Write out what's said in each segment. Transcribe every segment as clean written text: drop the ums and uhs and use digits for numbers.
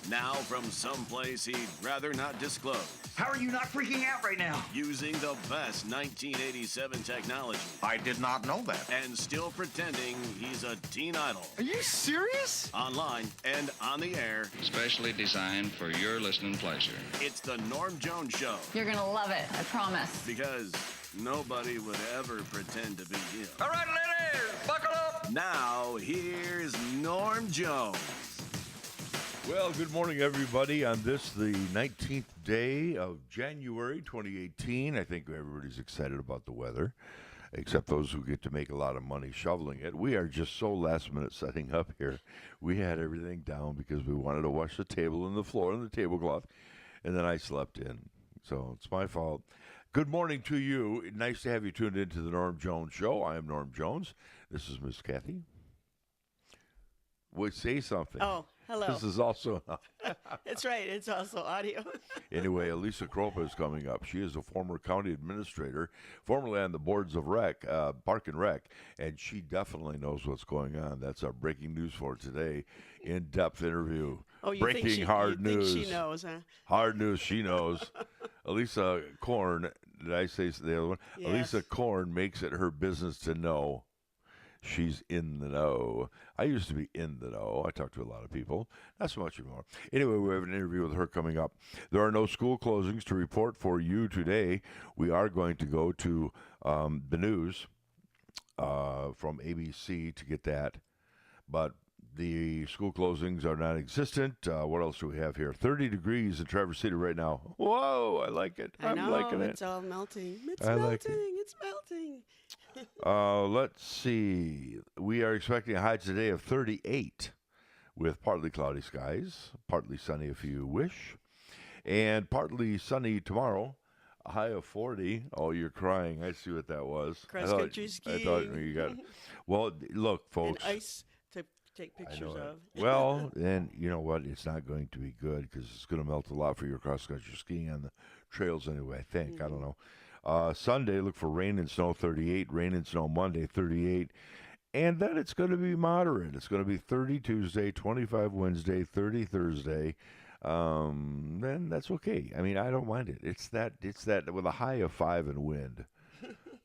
Now from someplace he'd rather not disclose. How are you not freaking out right now? Using the best 1987 technology. I did not know that. And still pretending he's a teen idol. Are you serious? Online and on the air. Specially designed for your listening pleasure. It's the Norm Jones Show. You're going to love it, I promise. Because nobody would ever pretend to be him. All right, ladies, buckle up. Now, here's Norm Jones. Well, good morning, everybody. On this, the 19th day of January 2018. I think everybody's excited about the weather, except those who get to make a lot of money shoveling it. We are just so last minute setting up here. We had everything down because we wanted to wash the table and the floor and the tablecloth, and then I slept in. So it's my fault. Good morning to you. Nice to have you tuned into the Norm Jones Show. I am Norm Jones. This is Miss Kathy. Would say something. Oh, hello. This is also... That's right. It's also audio. Anyway, Alisa Korn is coming up. She is a former county administrator, formerly on the boards of Park and Rec, and she definitely knows what's going on. That's our breaking news for today. In-depth interview. Oh, you breaking think hard news. Think she knows, huh? Hard news, she knows. Alisa Korn, did I say the other one? Yes. Alisa Korn makes it her business to know. She's in the know. I used to be in the know. I talk to a lot of people. Not so much anymore. Anyway, we have an interview with her coming up. There are no school closings to report for you today. We are going to go to the news from ABC to get that. But the school closings are non-existent. What else do we have here? 30 degrees in Traverse City right now. Whoa, I like it. I'm liking it. It's all melting. It's I melting. like it. It's melting. Let's see. We are expecting a high today of 38 with partly cloudy skies, partly sunny if you wish, and partly sunny tomorrow, a high of 40. Oh, you're crying. I see what that was. Cross-country skiing. I thought you got it. Well, look, folks. And ice to take pictures of. Well, and you know what? It's not going to be good because it's going to melt a lot for your cross-country skiing on the trails anyway, I think. I don't know. Sunday, look for rain and snow, 38. Rain and snow Monday, 38. And then it's going to be moderate. It's going to be 30 Tuesday, 25 Wednesday, 30 Thursday. Then that's okay. I mean, I don't mind it. It's that with a high of 5 and wind.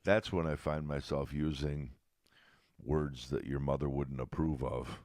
That's when I find myself using words that your mother wouldn't approve of.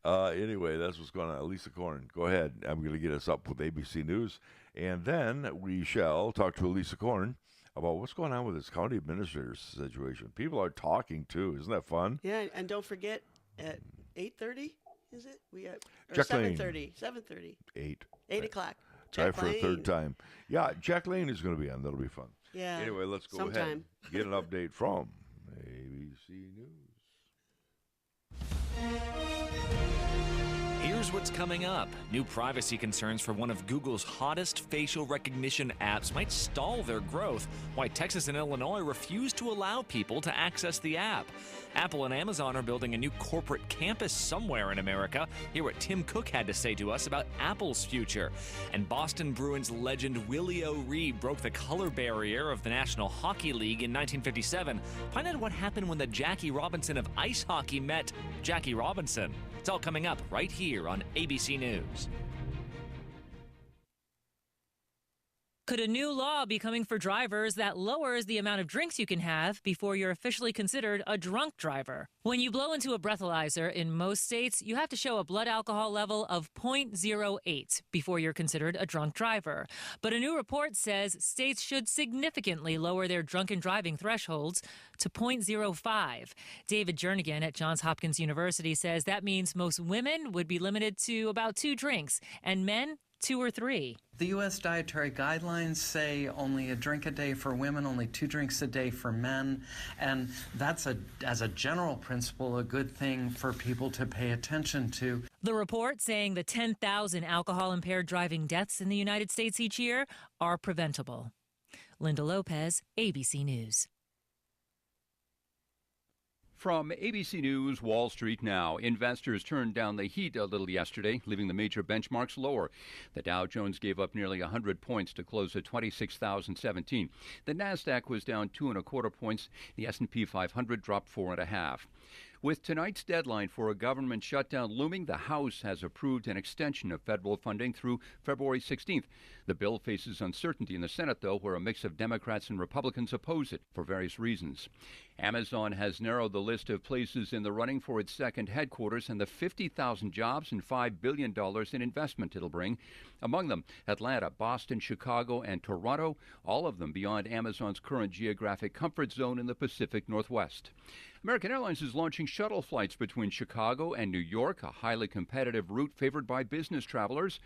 Anyway, that's what's going on. Alisa Korn, go ahead. I'm going to get us up with ABC News. And then we shall talk to Alisa Korn about what's going on with this county administrator situation. People are talking, too. Isn't that fun? Yeah, and don't forget, at 8:30, is it? We got 7:30. 7:30. 8 o'clock. Try for a third time. Yeah, Jack Lane is going to be on. That'll be fun. Yeah. Anyway, let's go ahead sometime. and get an update from ABC News. Here's what's coming up. New privacy concerns for one of Google's hottest facial recognition apps might stall their growth. Why Texas and Illinois refuse to allow people to access the app. Apple and Amazon are building a new corporate campus somewhere in America. Hear what Tim Cook had to say to us about Apple's future. And Boston Bruins legend Willie O'Ree broke the color barrier of the National Hockey League in 1957. Find out what happened when the Jackie Robinson of ice hockey met Jackie Robinson. It's all coming up right here on ABC News. Could a new law be coming for drivers that lowers the amount of drinks you can have before you're officially considered a drunk driver? When you blow into a breathalyzer in most states, you have to show a blood alcohol level of 0.08 before you're considered a drunk driver. But a new report says states should significantly lower their drunken driving thresholds to 0.05. David Jernigan at Johns Hopkins University says that means most women would be limited to about 2 drinks and men 2 or 3. The U.S. dietary guidelines say only a drink a day for women, only 2 drinks a day for men, and that's, as a general principle, a good thing for people to pay attention to. The report saying the 10,000 alcohol-impaired driving deaths in the United States each year are preventable. Linda Lopez, ABC News. From ABC News, Wall Street now. Investors turned down the heat a little yesterday, leaving the major benchmarks lower. The Dow Jones gave up nearly 100 points to close at 26,017. The Nasdaq was down 2.25 points. The S&P 500 dropped 4.5. With tonight's deadline for a government shutdown looming, the House has approved an extension of federal funding through February 16th. The bill faces uncertainty in the Senate, though, where a mix of Democrats and Republicans oppose it for various reasons. Amazon has narrowed the list of places in the running for its second headquarters and the 50,000 jobs and $5 billion in investment it'll bring. Among them, Atlanta, Boston, Chicago, and Toronto, all of them beyond Amazon's current geographic comfort zone in the Pacific Northwest. American Airlines is launching shuttle flights between Chicago and New York, a highly competitive route favored by business travelers.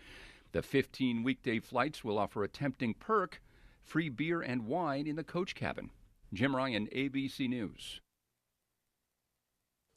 The 15 weekday flights will offer a tempting perk, free beer and wine in the coach cabin. Jim Ryan, ABC News.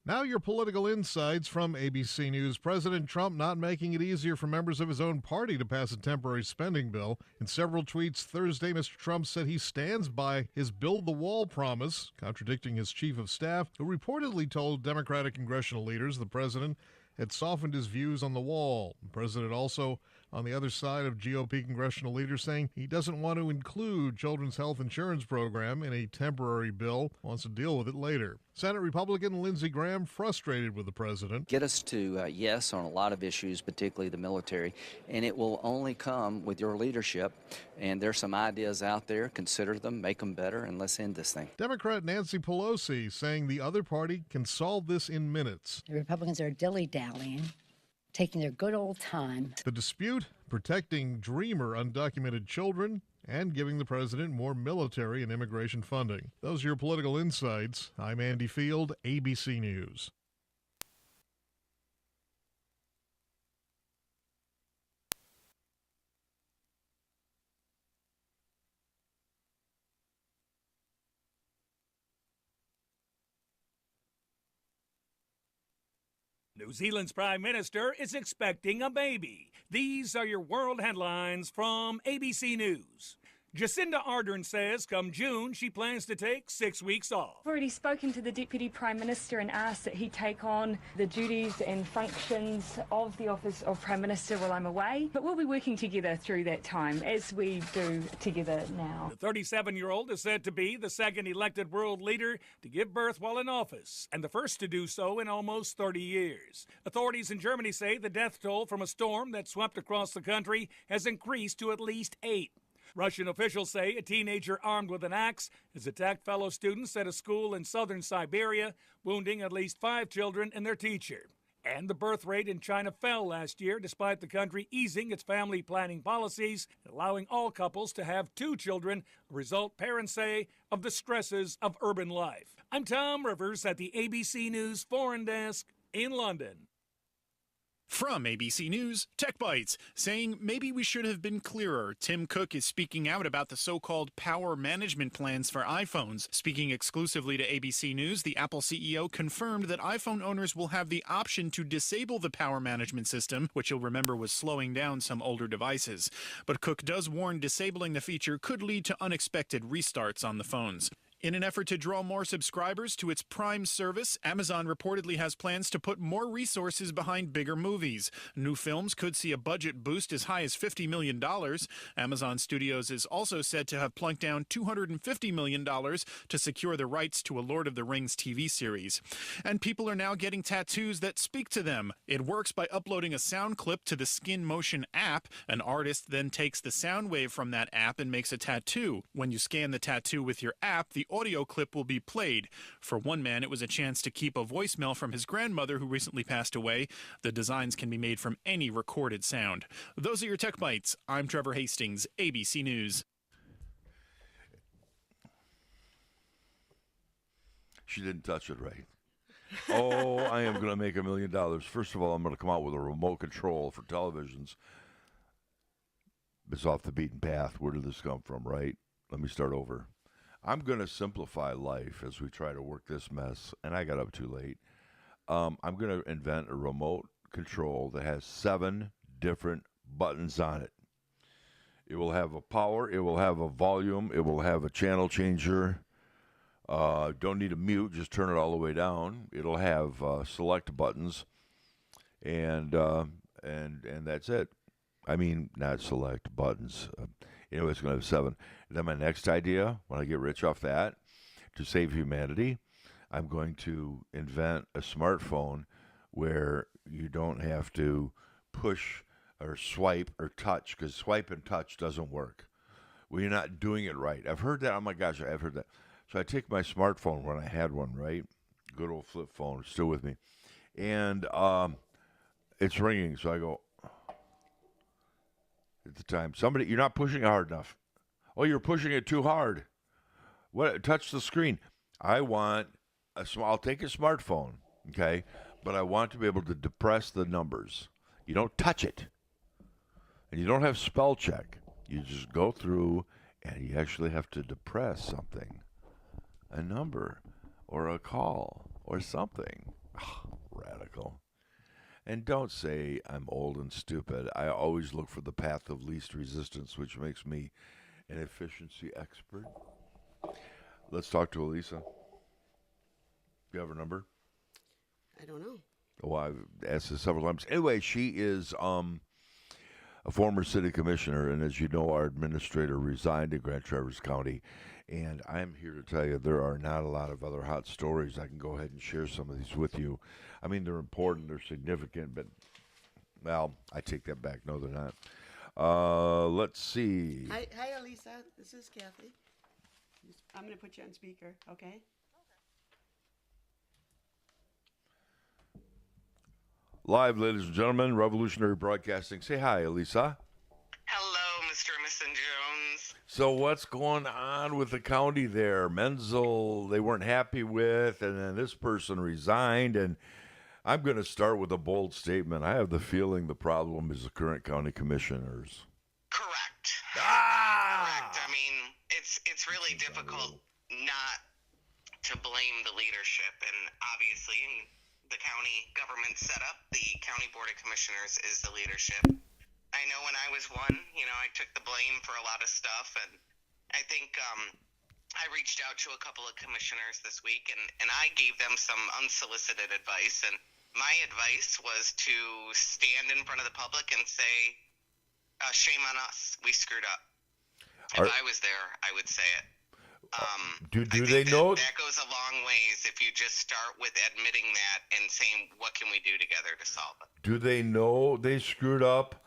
Now your political insights from ABC News. President Trump not making it easier for members of his own party to pass a temporary spending bill. In several tweets Thursday, Mr. Trump said he stands by his build the wall promise, contradicting his chief of staff, who reportedly told Democratic congressional leaders the president had softened his views on the wall. The president also on the other side of GOP congressional leaders saying he doesn't want to include children's health insurance program in a temporary bill, wants to deal with it later. Senate Republican Lindsey Graham frustrated with the president. Get us to yes on a lot of issues, particularly the military, and it will only come with your leadership. And there's some ideas out there. Consider them, make them better, and let's end this thing. Democrat Nancy Pelosi saying the other party can solve this in minutes. The Republicans are dilly-dallying, taking their good old time. The dispute, protecting dreamer undocumented children and giving the president more military and immigration funding. Those are your political insights. I'm Andy Field, ABC News. New Zealand's Prime Minister is expecting a baby. These are your world headlines from ABC News. Jacinda Ardern says come June she plans to take 6 weeks off. I've already spoken to the Deputy Prime Minister and asked that he take on the duties and functions of the Office of Prime Minister while I'm away. But we'll be working together through that time, as we do together now. The 37-year-old is said to be the second elected world leader to give birth while in office, and the first to do so in almost 30 years. Authorities in Germany say the death toll from a storm that swept across the country has increased to at least 8. Russian officials say a teenager armed with an axe has attacked fellow students at a school in southern Siberia, wounding at least 5 children and their teacher. And the birth rate in China fell last year despite the country easing its family planning policies and allowing all couples to have 2 children, a result parents say of the stresses of urban life. I'm Tom Rivers at the ABC News Foreign Desk in London. From ABC News, Tech Bites, saying maybe we should have been clearer. Tim Cook is speaking out about the so-called power management plans for iPhones. Speaking exclusively to ABC News, the Apple CEO confirmed that iPhone owners will have the option to disable the power management system, which you'll remember was slowing down some older devices. But Cook does warn disabling the feature could lead to unexpected restarts on the phones. In an effort to draw more subscribers to its Prime service, Amazon reportedly has plans to put more resources behind bigger movies. New films could see a budget boost as high as $50 million. Amazon Studios is also said to have plunked down $250 million to secure the rights to a Lord of the Rings TV series. And people are now getting tattoos that speak to them. It works by uploading a sound clip to the Skin Motion app. An artist then takes the sound wave from that app and makes a tattoo. When you scan the tattoo with your app, the audio clip will be played. For one man, it was a chance to keep a voicemail from his grandmother who recently passed away. The designs can be made from any recorded sound. Those are your Tech Bites. I'm Trevor Hastings, ABC News. She didn't touch it right. Oh, I am going to make $1 million. First of all, I'm going to come out with a remote control for televisions. It's off the beaten path. Where did this come from, right? Let me start over. I'm going to simplify life as we try to work this mess, and I got up too late. I'm going to invent a remote control that has 7 different buttons on it. It will have a power, it will have a volume, it will have a channel changer. Don't need a mute, just turn it all the way down. It'll have select buttons, and that's it. I mean, not select buttons. Anyway, it's going to have 7. And then my next idea, when I get rich off that, to save humanity, I'm going to invent a smartphone where you don't have to push or swipe or touch, because swipe and touch doesn't work. Well, you're not doing it right. I've heard that. Oh my gosh, I've heard that. So I take my smartphone when I had one, right? Good old flip phone, still with me. And it's ringing, so I go, at the time, somebody, you're not pushing it hard enough. Oh, you're pushing it too hard. What? Touch the screen. I want I'll take a smartphone, okay, but I want to be able to depress the numbers. You don't touch it, and you don't have spell check. You just go through, and you actually have to depress something, a number, or a call, or something. Radical. And don't say I'm old and stupid. I always look for the path of least resistance, which makes me an efficiency expert. Let's talk to Alisa. You have her number? I don't know. Well, I've asked this several times. Anyway, she is a former city commissioner, and as you know, our administrator resigned in Grand Traverse County. And I'm here to tell you there are not a lot of other hot stories. I can go ahead and share some of these with you. I mean, they're important, they're significant, but, well, I take that back. No, they're not. Let's see. Hi, Alisa. This is Kathy. I'm going to put you on speaker, okay? Live, ladies and gentlemen, Revolutionary Broadcasting. Say hi, Alisa. Hello, Mr. and Mrs. Jones. So what's going on with the county there? Menzel, they weren't happy with, and then this person resigned, and I'm going to start with a bold statement. I have the feeling the problem is the current county commissioners. Correct. Correct. I mean, it's really difficult not to blame the leadership, and obviously in the county government setup, the county board of commissioners is the leadership. I know when I was one, I took the blame for a lot of stuff, and I think I reached out to a couple of commissioners this week, and I gave them some unsolicited advice, and my advice was to stand in front of the public and say, shame on us, we screwed up. If I was there, I would say it. Do they know? That goes a long ways if you just start with admitting that and saying, what can we do together to solve it? Do they know they screwed up?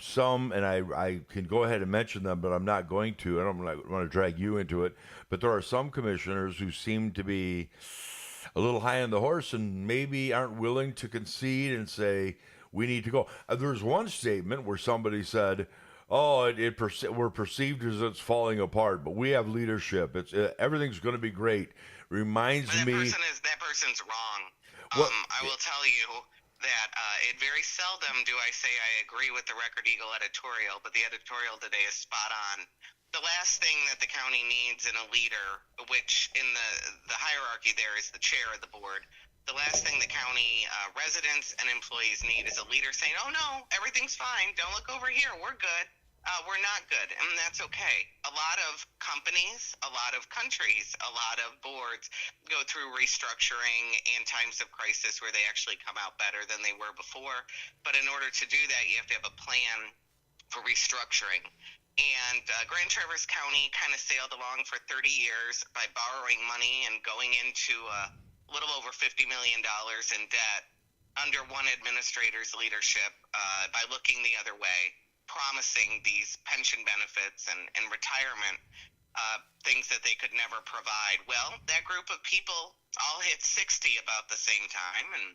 Some, and I can go ahead and mention them, but I'm not going to. I don't want to drag you into it. But there are some commissioners who seem to be a little high on the horse and maybe aren't willing to concede and say, we need to go. There's one statement where somebody said, oh, we're perceived as it's falling apart, but we have leadership. Everything's going to be great. Reminds me. That person's wrong. I will tell you that very seldom do I say I agree with the Record Eagle editorial, but the editorial today is spot on. The last thing that the county needs in a leader, which in the hierarchy there is the chair of the board, the last thing the county residents and employees need is a leader saying, oh no, everything's fine, don't look over here, we're good. We're not good, and that's okay. A lot of companies, a lot of countries, a lot of boards go through restructuring and times of crisis where they actually come out better than they were before. But in order to do that, you have to have a plan for restructuring. And Grand Traverse County kind of sailed along for 30 years by borrowing money and going into a little over $50 million in debt under one administrator's leadership by looking the other way, promising these pension benefits and retirement things that they could never provide. Well, that group of people all hit 60 about the same time and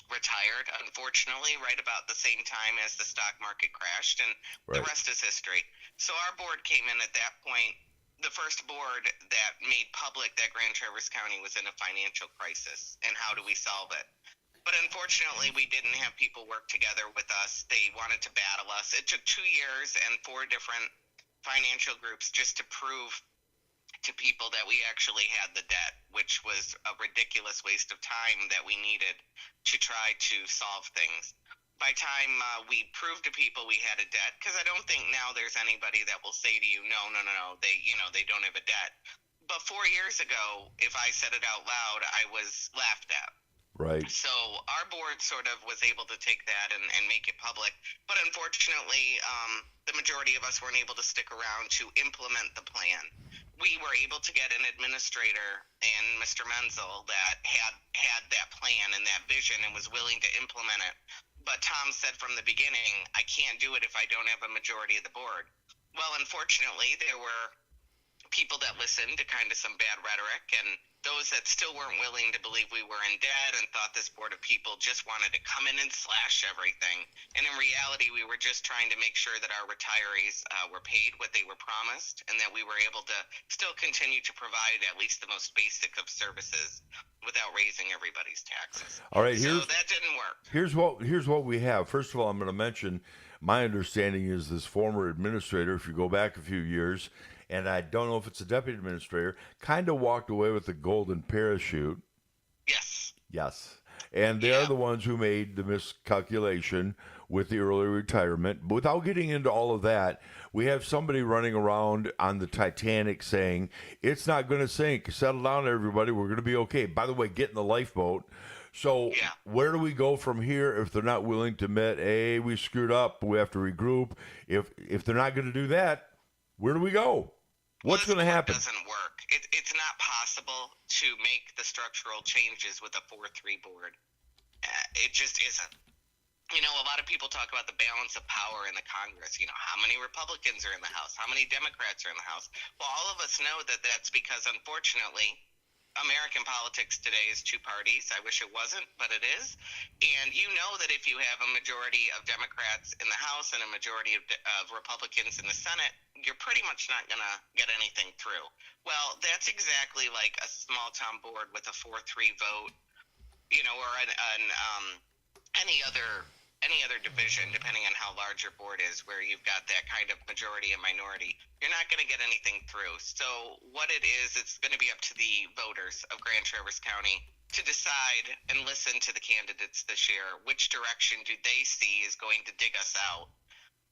retired, unfortunately, right about the same time as the stock market crashed, and the rest is history. So our board came in at that point, the first board that made public that Grand Traverse County was in a financial crisis, and how do we solve it? But unfortunately, we didn't have people work together with us. They wanted to battle us. It took 2 years and 4 different financial groups just to prove to people that we actually had the debt, which was a ridiculous waste of time that we needed to try to solve things. By time we proved to people we had a debt, because I don't think now there's anybody that will say to you, no, they don't have a debt. But 4 years ago, if I said it out loud, I was laughed at. Right. So our board sort of was able to take that and make it public. But unfortunately, the majority of us weren't able to stick around to implement the plan. we were able to get an administrator and Mr. Menzel that had that plan and that vision and was willing to implement it. But Tom said from the beginning, I can't do it if I don't have a majority of the board. Well, unfortunately, there were people that listened to kind of some bad rhetoric and those that still weren't willing to believe we were in debt and thought this board of people just wanted to come in and slash everything. And in reality, we were just trying to make sure that our retirees were paid what they were promised and that we were able to still continue to provide at least the most basic of services without raising everybody's taxes. All right, so that didn't work. Here's what we have. First of all, I'm going to mention my understanding is this former administrator, if you go back a few years, and I don't know if it's a deputy administrator, kind of walked away with the golden parachute. Yes. Yes. And they're the ones who made the miscalculation with the early retirement. But without getting into all of that, we have somebody running around on the Titanic saying, it's not going to sink. Settle down, everybody. We're going to be okay. By the way, get in the lifeboat. So where do we go from here if they're not willing to admit, hey, we screwed up, we have to regroup? If they're not going to do that, where do we go? What's going to happen? It doesn't work. It's not possible to make the structural changes with a 4-3 board. It just isn't. You know, a lot of people talk about the balance of power in the Congress. You know, how many Republicans are in the House? How many Democrats are in the House? Well, all of us know that that's because, unfortunately, American politics today is two parties. I wish it wasn't, but it is. And you know that if you have a majority of Democrats in the House and a majority of Republicans in the Senate, you're pretty much not going to get anything through. Well, that's exactly like a small town board with a 4-3 vote, you know, or any other division, depending on how large your board is, where you've got that kind of majority and minority, you're not going to get anything through. So what it is, it's going to be up to the voters of Grand Traverse County to decide and listen to the candidates this year. Which direction do they see is going to dig us out?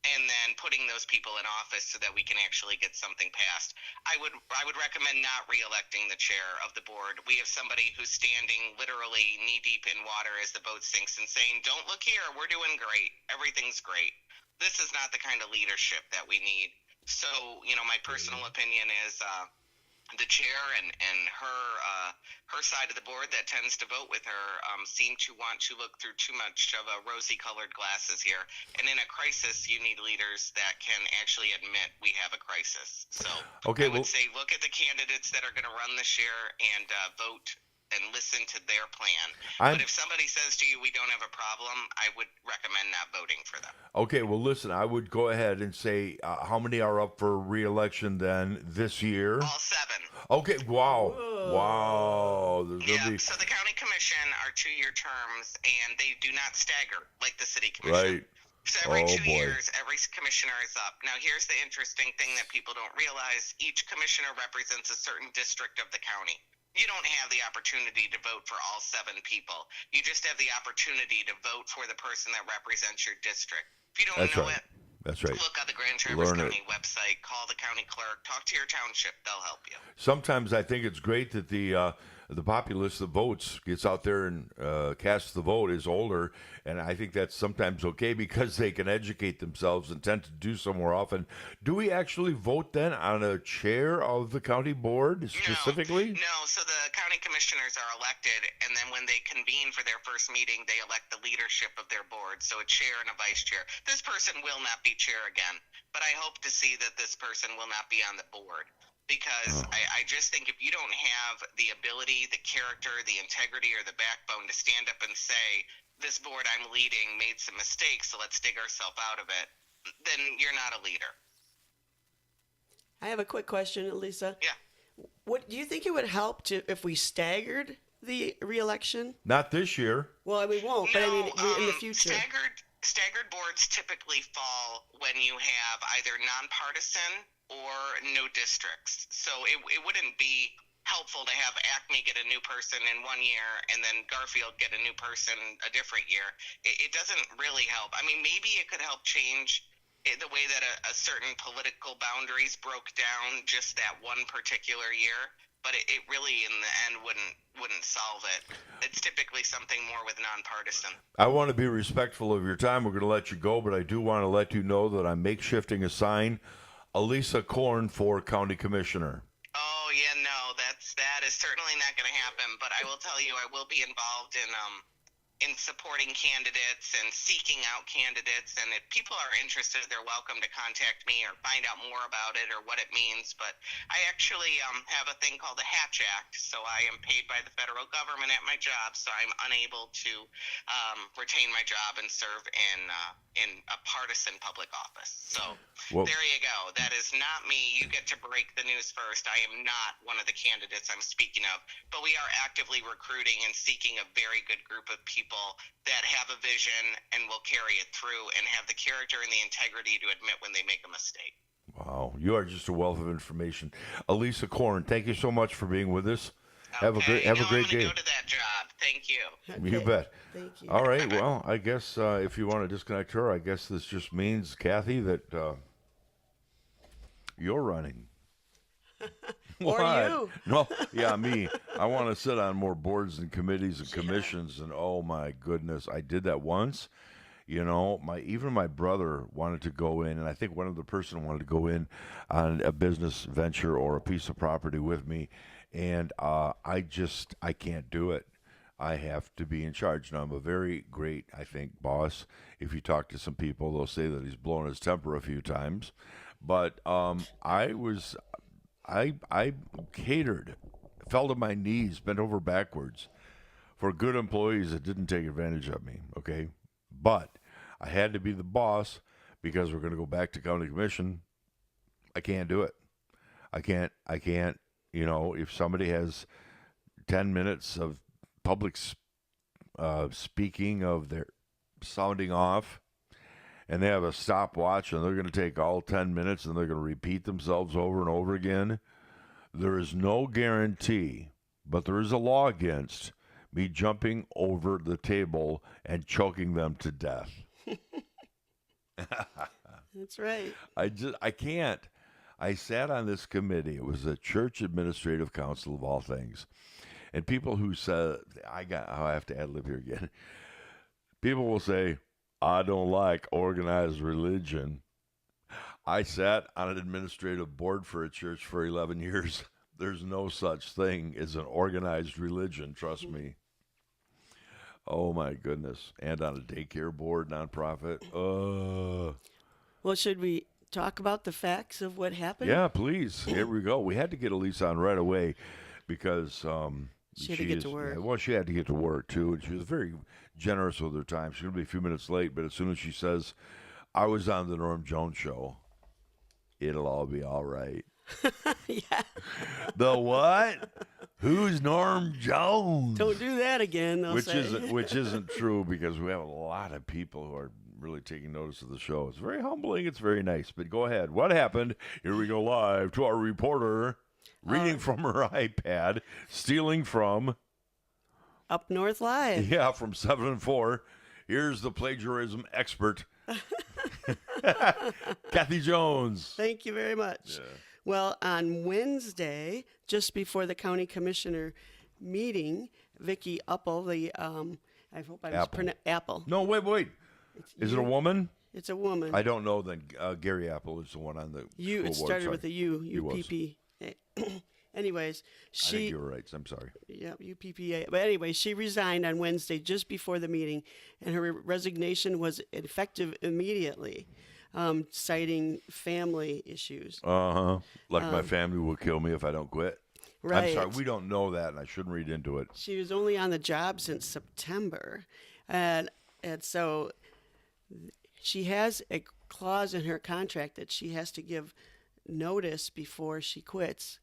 And then putting those people in office so that we can actually get something passed. I would recommend not re-electing the chair of the board. We have somebody who's standing literally knee-deep in water as the boat sinks and saying, don't look here, we're doing great. Everything's great. This is not the kind of leadership that we need. So, you know, my personal opinion is the chair and her side of the board that tends to vote with her seem to want to look through too much of a rosy-colored glasses here. And in a crisis, you need leaders that can actually admit we have a crisis. So I would say look at the candidates that are going to run this year and vote and listen to their plan. But if somebody says to you, we don't have a problem, I would recommend not voting for them. Okay, well, listen, I would go ahead and say how many are up for re-election then this year? All 7. Okay, wow. Whoa. Wow. So the county commission are 2-year terms, and they do not stagger like the city commission. Right. So every 2 years, every commissioner is up. Now, here's the interesting thing that people don't realize. Each commissioner represents a certain district of the county. You don't have the opportunity to vote for all 7 people. You just have the opportunity to vote for the person that represents your district. If you don't know it, that's right. Look on the Grand Traverse County website, call the county clerk, talk to your township, they'll help you. Sometimes I think it's great that the populace that votes gets out there and casts the vote is older, and I think that's sometimes okay because they can educate themselves and tend to do so more often. Do we actually vote then on a chair of the county board specifically? No, so the county commissioners are elected, and then when they convene for their first meeting, they elect the leadership of their board, so a chair and a vice chair. This person will not be chair again, but I hope to see that this person will not be on the board. Because I just think if you don't have the ability, the character, the integrity, or the backbone to stand up and say, this board I'm leading made some mistakes, so let's dig ourselves out of it, then you're not a leader. I have a quick question, Alisa. Yeah. What do you think it would help if we staggered the re-election? Not this year. Well, we won't, but I mean in the future. Staggered boards typically fall when you have either nonpartisan or no districts. So it wouldn't be helpful to have Acme get a new person in 1 year and then Garfield get a new person a different year. It doesn't really help. I mean, maybe it could help change the way that a certain political boundaries broke down just that one particular year. But it really, in the end, wouldn't solve it. It's typically something more with nonpartisan. I want to be respectful of your time. We're going to let you go, but I do want to let you know that I'm makeshifting a sign, Alisa Korn for county commissioner. is certainly not going to happen. But I will tell you, I will be involved in supporting candidates and seeking out candidates. And if people are interested, they're welcome to contact me or find out more about it or what it means. But I actually have a thing called the Hatch Act. So I am paid by the federal government at my job, so I'm unable to retain my job and serve in a partisan public office. So there you go. That is not me. You get to break the news first. I am not one of the candidates I'm speaking of, but we are actively recruiting and seeking a very good group of people that have a vision and will carry it through and have the character and the integrity to admit when they make a mistake. Wow, you are just a wealth of information. Alisa Korn, thank you so much for being with us. Have a great day. I'm going to go to that job. Thank you. Okay. You bet. Thank you. All right, well, I guess if you want to disconnect her, I guess this just means, Kathy, that you're running. Or What? you. No, yeah, me. I want to sit on more boards and committees and commissions, and oh my goodness, I did that once. You know, even my brother wanted to go in, and I think one other person wanted to go in on a business venture or a piece of property with me, and I can't do it. I have to be in charge. Now, I'm a very great, I think, boss. If you talk to some people, they'll say that he's blown his temper a few times, but I catered, fell to my knees, bent over backwards for good employees that didn't take advantage of me, okay? But I had to be the boss because we're going to go back to county commission. I can't do it. I can't, if somebody has 10 minutes of public speaking of their sounding off, and they have a stopwatch, and they're going to take all 10 minutes, and they're going to repeat themselves over and over again. There is no guarantee, but there is a law against me jumping over the table and choking them to death. That's right. I can't. I sat on this committee. It was a church administrative council of all things. And people who said, I have to ad-lib here again. People will say, I don't like organized religion. I sat on an administrative board for a church for 11 years. There's no such thing as an organized religion, trust me. Oh, my goodness. And on a daycare board, nonprofit. Well, should we talk about the facts of what happened? Yeah, please. Here we go. We had to get Alisa on right away because she had to get to work. Well, she had to get to work, too. And she was very generous with her time. She's going to be a few minutes late, but as soon as she says, I was on the Norm Jones show, it'll all be all right. Yeah. The what? Who's Norm Jones? Don't do that again, they'll say. Which isn't true because we have a lot of people who are really taking notice of the show. It's very humbling. It's very nice. But go ahead. What happened? Here we go live to our reporter reading from her iPad, stealing from Up North Live. Yeah, from 7 and 4. Here's the plagiarism expert, Kathy Jones. Thank you very much. Yeah. Well, on Wednesday, just before the county commissioner meeting, Vicki Uppel, I hope I mispronounced Apple. No, wait. Is it a woman? It's a woman. I don't know. Then Gary Apple is the one on the school board. It started Sorry. with a U, UPP. Anyways, I think you were right. I'm sorry. Yeah, UPPA. But anyway, she resigned on Wednesday just before the meeting, and her resignation was effective immediately, citing family issues. Like my family will kill me if I don't quit. Right. I'm sorry. We don't know that, and I shouldn't read into it. She was only on the job since September, and so she has a clause in her contract that she has to give notice before she quits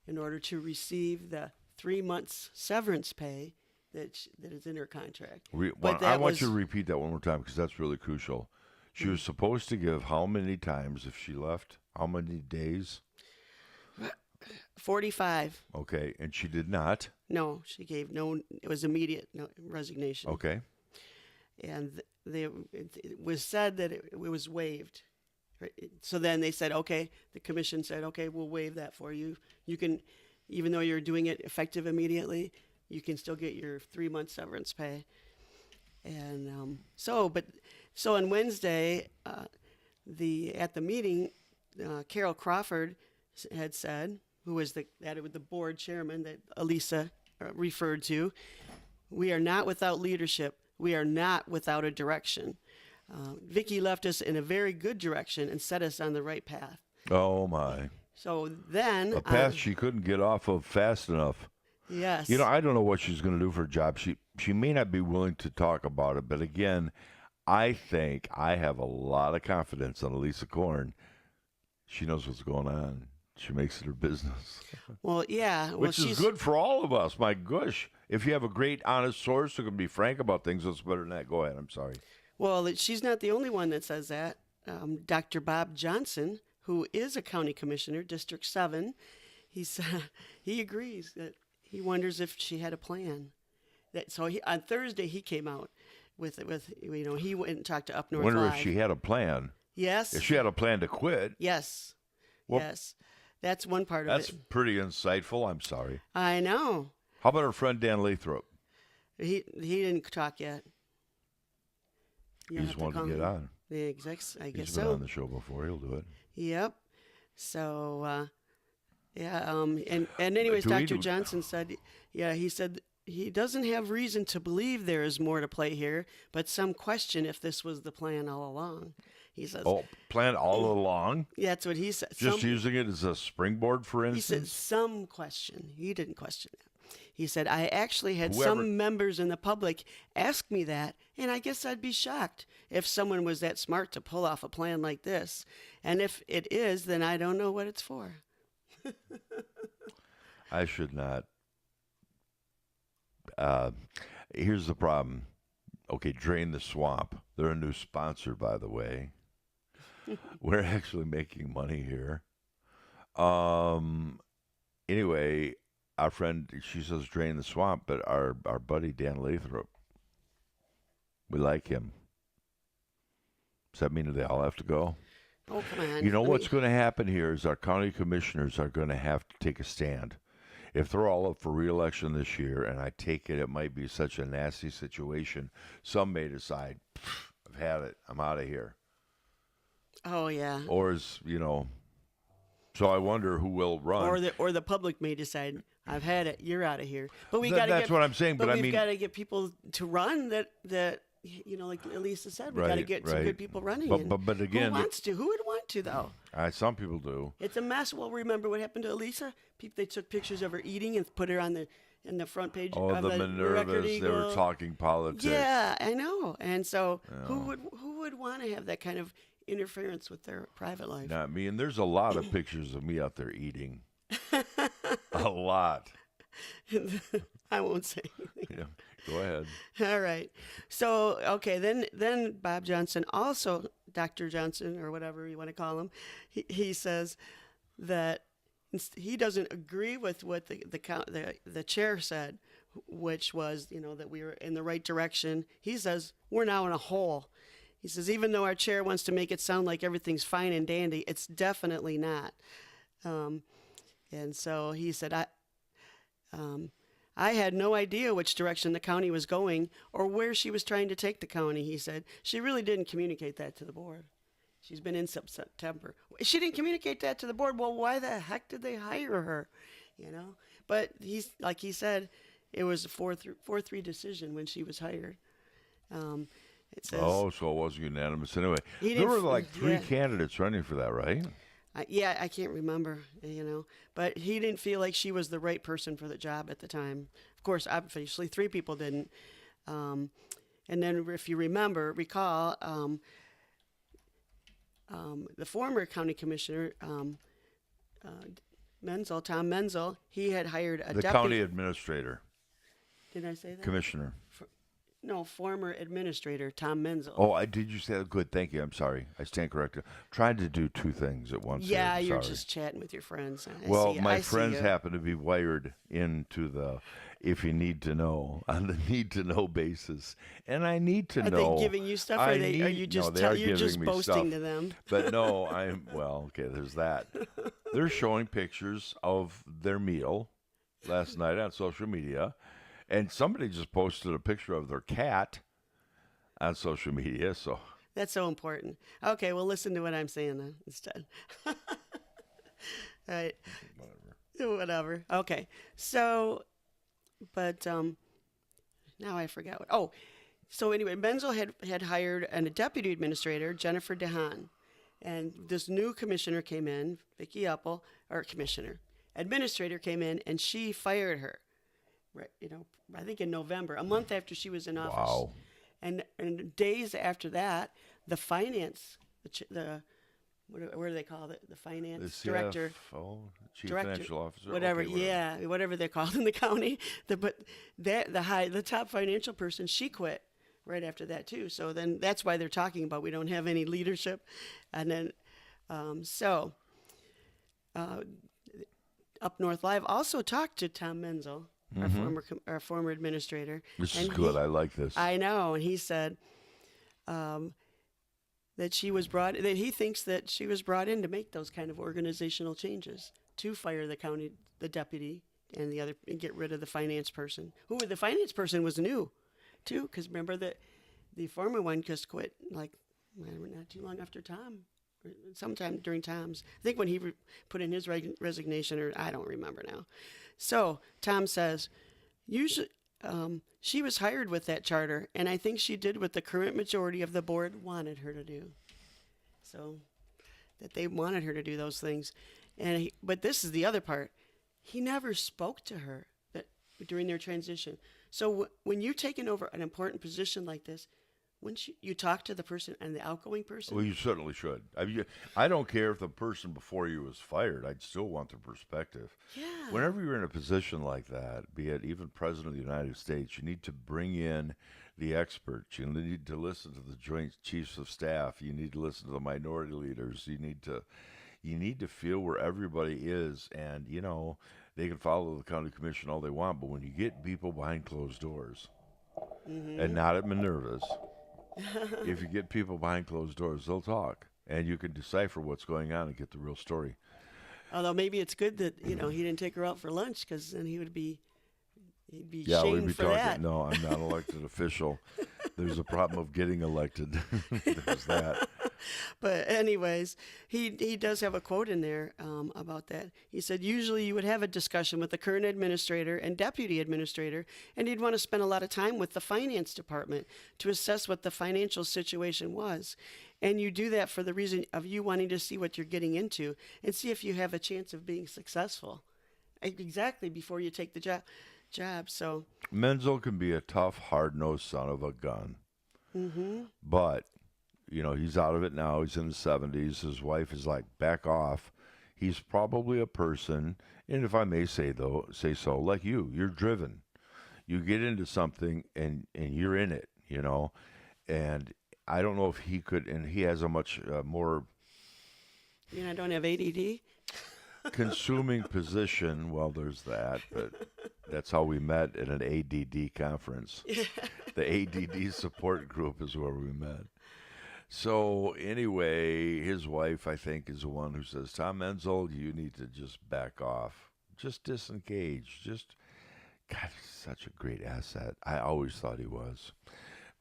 in order to receive the 3 months severance pay that is in her contract. I want you to repeat that one more time because that's really crucial. She was supposed to give how many times if she left? How many days? 45. Okay, and she did not? No, she gave no. It was immediate resignation. Okay. And it was said that it was waived. So then they said, okay, the commission said, okay, we'll waive that for you. You can, even though you're doing it effective immediately, you can still get your 3 months severance pay. And so on Wednesday, at the meeting, Carol Crawford had said, who was the board chairman that Alisa referred to, we are not without leadership. We are not without a direction. Vicki left us in a very good direction and set us on the right path. Oh, my. So then... A path she couldn't get off of fast enough. Yes. You know, I don't know what she's going to do for a job. She may not be willing to talk about it, but again, I think I have a lot of confidence on Alisa Korn. She knows what's going on. She makes it her business. Well, yeah. Well, Which is good for all of us. My gosh. If you have a great, honest source who can be frank about things, that's better than that. Go ahead. I'm sorry. Well, she's not the only one that says that. Dr. Bob Johnson, who is a county commissioner, District 7, he agrees that he wonders if she had a plan. So on Thursday, he came out with he went and talked to Up North Wonder Live. if she had a plan. Yes. If she had a plan to quit. Yes. Well, yes. That's one part of it. That's pretty insightful. I'm sorry. I know. How about her friend Dan Lathrop? He didn't talk yet. He's wanted to get on. The execs, I guess so. He's been on the show before. He'll do it. Yep. So, and anyways, Dr. Johnson said, he said he doesn't have reason to believe there is more to play here, but some question if this was the plan all along. He says, planned all along? Yeah, that's what he said. Just using it as a springboard, for instance? He said some question. He didn't question that. He said, I actually had some members in the public ask me that, and I guess I'd be shocked if someone was that smart to pull off a plan like this. And if it is, then I don't know what it's for. I should not. Here's the problem. Okay, Drain the Swamp. They're a new sponsor, by the way. We're actually making money here. Anyway, our friend, she says Drain the Swamp, but our buddy Dan Lathrop, we like him. Does that mean that they all have to go? Oh, come on. You know what's going to happen here is our county commissioners are going to have to take a stand. If they're all up for re-election this year, and I take it might be such a nasty situation, some may decide, I've had it, I'm out of here. Oh, yeah. Or so I wonder who will run. Or the public may decide, I've had it, you're out of here. But That's what I'm saying. But we've got to get people to run that like Alisa said, we got to get some good people running. But again, who wants to? Who would want to, though? Some people do. It's a mess. Well, remember what happened to Alisa? They took pictures of her eating and put her on the front page of the Record Minervas. Eagle. They were talking politics. Yeah, I know. And so, who would want to have that kind of interference with their private life? Not me. And there's a lot of pictures of me out there eating. A lot. I won't say anything. Yeah. Go ahead. All right. So, okay, then Bob Johnson, also Dr. Johnson, or whatever you want to call him, he says that he doesn't agree with what the chair said, which was, that we were in the right direction. He says, we're now in a hole. He says, even though our chair wants to make it sound like everything's fine and dandy, it's definitely not. And so he said, I had no idea which direction the county was going or where she was trying to take the county, he said. She really didn't communicate that to the board. She's been in September. She didn't communicate that to the board. Well, why the heck did they hire her? But like he said, it was a 4-3 decision when she was hired. It says, so it was unanimous. Anyway, there were like 3 candidates running for that, right? I can't remember, but he didn't feel like she was the right person for the job at the time. Of course, obviously 3 people didn't. And then if you recall, the former county commissioner, Tom Menzel, he had hired a deputy. County administrator. Did I say that? Commissioner. No, former administrator, Tom Menzel. Oh, did you say that? Good, thank you. I'm sorry. I stand corrected. Trying to do 2 things at once. Yeah, you're just chatting with your friends. My friends happen to be wired into the if you need to know on the need to know basis, and I need to know. Are they giving you stuff, or are you just you're just boasting to them? But no, okay. There's that. They're showing pictures of their meal last night on social media. And somebody just posted a picture of their cat on social media. So that's so important. Okay, well, listen to what I'm saying then instead. All right. Whatever. Whatever. Okay. So, but now I forgot what. Oh, so anyway, Menzel had hired a deputy administrator, Jennifer DeHaan, and this new commissioner came in, Vicki Apple, or administrator came in, and she fired her. Right, I think in November, a month after she was in office. Wow. And days after that, the finance, what do they call it? The finance director, chief financial officer, whatever. Okay, whatever they're called in the county. The top financial person, she quit right after that too. So then that's why they're talking about we don't have any leadership, and then Up North Live also talked to Tom Menzel, our former administrator. This is good. I like this. I know, and he said that he thinks that she was brought in to make those kind of organizational changes to fire the deputy, and get rid of the finance person. The finance person was new, too, because remember that the former one just quit not too long after Tom. Sometime during Tom's, I think when he put in his resignation, or I don't remember now. So Tom says, usually she was hired with that charter, and I think she did what the current majority of the board wanted her to do. So that they wanted her to do those things, but this is the other part. He never spoke to her during their transition. So when you're taking over an important position like this, wouldn't you talk to the person and the outgoing person? Well, you certainly should. I don't care if the person before you was fired. I'd still want the perspective. Yeah. Whenever you're in a position like that, be it even President of the United States, you need to bring in the experts. You need to listen to the Joint Chiefs of Staff. You need to listen to the minority leaders. You need to feel where everybody is, and they can follow the county commission all they want, but when you get people behind closed doors, and not at Minerva's. If you get people behind closed doors, they'll talk, and you can decipher what's going on and get the real story. Although maybe it's good that he didn't take her out for lunch, because then he'd be Yeah, we'd shamed be for talking. that. No, I'm not an elected official. There's a problem of getting elected. There's that. But anyways, he does have a quote in there about that. He said, usually you would have a discussion with the current administrator and deputy administrator, and you'd want to spend a lot of time with the finance department to assess what the financial situation was. And you do that for the reason of you wanting to see what you're getting into and see if you have a chance of being successful. Exactly, before you take the job. So Menzel can be a tough, hard-nosed son of a gun. Mm-hmm. But he's out of it now. He's in his 70s. His wife is like, back off. He's probably a person, and if I may say so, like you're driven. You get into something, and you're in it, And I don't know if he could, and he has a much more... I don't have ADD? consuming position. Well, there's that, but that's how we met at an ADD conference. The ADD support group is where we met. So anyway, his wife, I think, is the one who says, Tom Menzel, you need to just back off. Just disengage. God, he's such a great asset. I always thought he was.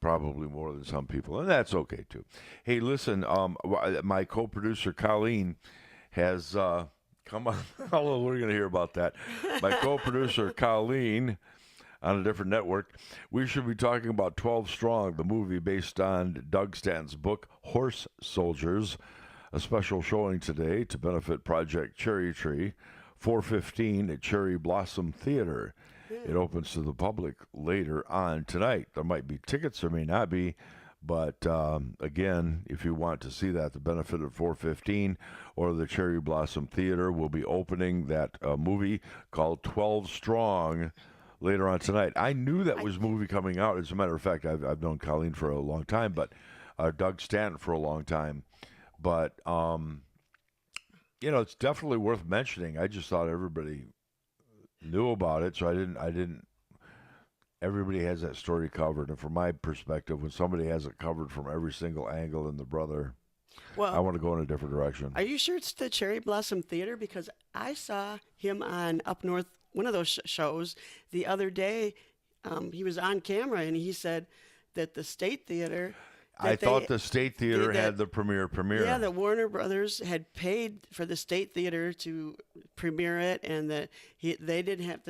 Probably more than some people, and that's okay, too. Hey, listen, my co-producer, Colleen, has come on. Oh, we're going to hear about that. My co-producer, Colleen, on a different network. We should be talking about 12 Strong, the movie based on Doug Stanton's book, Horse Soldiers. A special showing today to benefit Project Cherry Tree, 4:15 at Cherry Blossom Theater. It opens to the public later on tonight. There might be tickets, there may not be. But again, if you want to see that, the benefit of 4:15 or the Cherry Blossom Theater will be opening that movie called 12 Strong later on tonight. I knew that was a movie coming out. As a matter of fact, I've known Colleen for a long time, but Doug Stanton for a long time. But it's definitely worth mentioning. I just thought everybody knew about it, so I didn't. Everybody has that story covered, and from my perspective, when somebody has it covered from every single angle in the brother, I want to go in a different direction. Are you sure it's the Cherry Blossom Theater? Because I saw him on Up North, one of those shows, the other day. He was on camera, and he said that the State Theater I thought the State Theater had the premiere. Yeah, the Warner Brothers had paid for the State Theater to premiere it, and the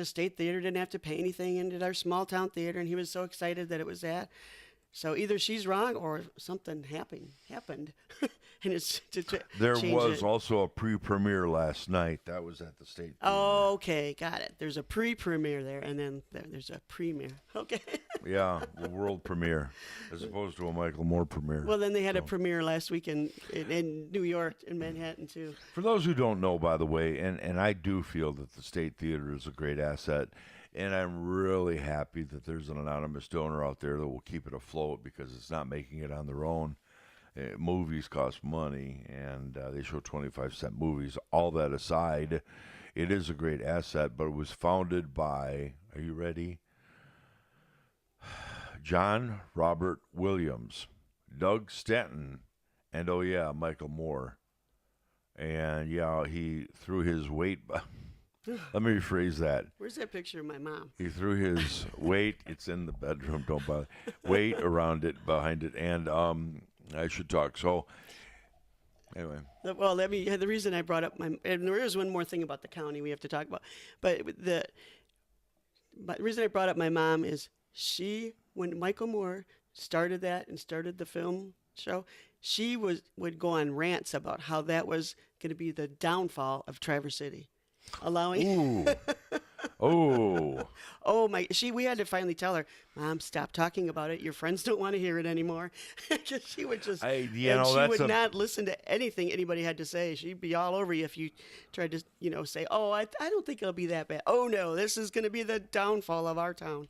State Theater didn't have to pay anything into our small town theater, and he was so excited that it was that. So either she's wrong or something happened, and it's there change was it. also a pre-premiere last night. That was at the State Theater. Oh, okay, got it. There's a pre-premiere there, and then there's a premiere. Okay. Yeah, a world premiere, as opposed to a Michael Moore premiere. Well, then they had a premiere last week in New York, in Manhattan, too. For those who don't know, by the way, and I do feel that the State Theater is a great asset, and I'm really happy that there's an anonymous donor out there that will keep it afloat because it's not making it on their own. Movies cost money, and they show 25-cent movies. All that aside, it is a great asset, but it was founded by, are you ready? John Robert Williams, Doug Stanton, and oh yeah, Michael Moore. And yeah, he threw his weight. Let me rephrase that. Where's that picture of my mom? He threw his weight. It's in the bedroom. Don't bother. Weight around it, behind it, and I should talk. So anyway. Well, the reason I brought up and there is one more thing about the county we have to talk about, but the reason I brought up my mom is when Michael Moore started that and started the film show, she would go on rants about how that was going to be the downfall of Traverse City, allowing. We had to finally tell her, Mom, stop talking about it. Your friends don't want to hear it anymore. Because she would just, she would not listen to anything anybody had to say. She'd be all over you if you tried to, say, oh, I don't think it'll be that bad. Oh no, this is going to be the downfall of our town.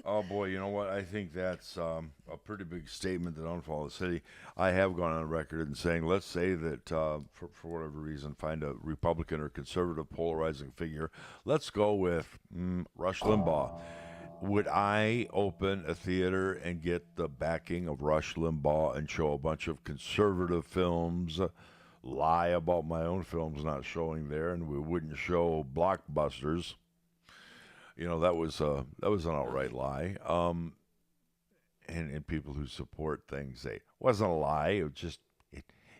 Oh boy, you know what? I think that's a pretty big statement, the downfall of the city. I have gone on record in saying, let's say that for whatever reason, find a Republican or conservative polarizing figure. Let's go with Rush Limbaugh. Would I open a theater and get the backing of Rush Limbaugh and show a bunch of conservative films, lie about my own films not showing there, and we wouldn't show blockbusters? That was an outright lie. And people who support things say it wasn't a lie. It was just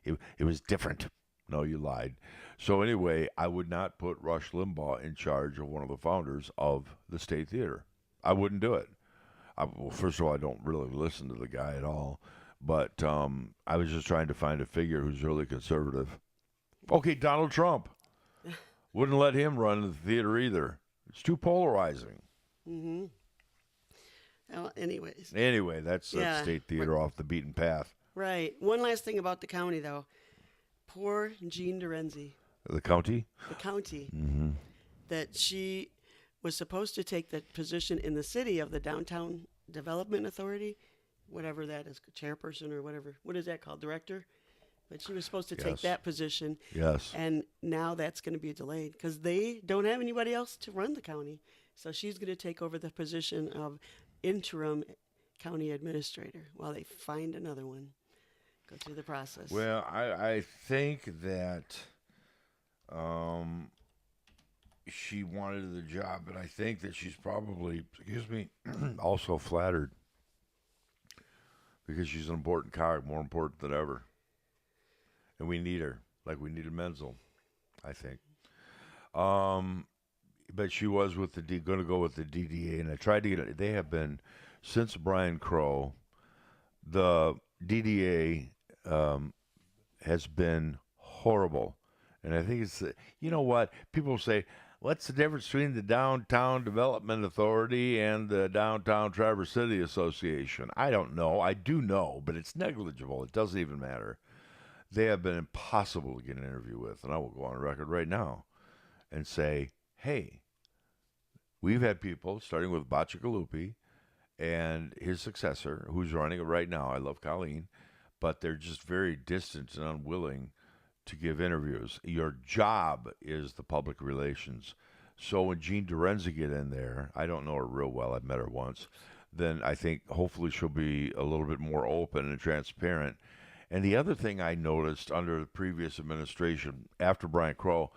it was different. No, you lied. So anyway, I would not put Rush Limbaugh in charge of one of the founders of the State Theater. I wouldn't do it. First of all, I don't really listen to the guy at all. But I was just trying to find a figure who's really conservative. Okay, Donald Trump. Wouldn't let him run the theater either. It's too polarizing. Mm-hmm. Well, anyways. Anyway, that's that State Theater off the beaten path. Right. One last thing about the county, though. Poor Jean Dorenzi. The county? The county. Mm-hmm. That she was supposed to take the position in the city of the Downtown Development Authority, whatever that is, chairperson or whatever. What is that called? Director? But she was supposed to take that position. Yes. And now that's going to be delayed because they don't have anybody else to run the county. So she's going to take over the position of interim county administrator while they find another one. Go through the process. Well, I think that she wanted the job, but I think that she's probably, also flattered because she's an important cog, more important than ever. And we need her, like we needed Menzel, I think. But she was going to go with the DDA, and I tried to get it. They have been, since Brian Crow, the DDA has been horrible. And I think it's, what? People say, what's the difference between the Downtown Development Authority and the Downtown Traverse City Association? I don't know. I do know, but it's negligible. It doesn't even matter. They have been impossible to get an interview with, and I will go on record right now and say, hey, we've had people, starting with Bacigalupi and his successor, who's running it right now. I love Colleen, but they're just very distant and unwilling to give interviews. Your job is the public relations. So when Jean Dorenzi get in there, I don't know her real well. I've met her once. Then I think hopefully she'll be a little bit more open and transparent. And the other thing I noticed under the previous administration, after Brian Crow,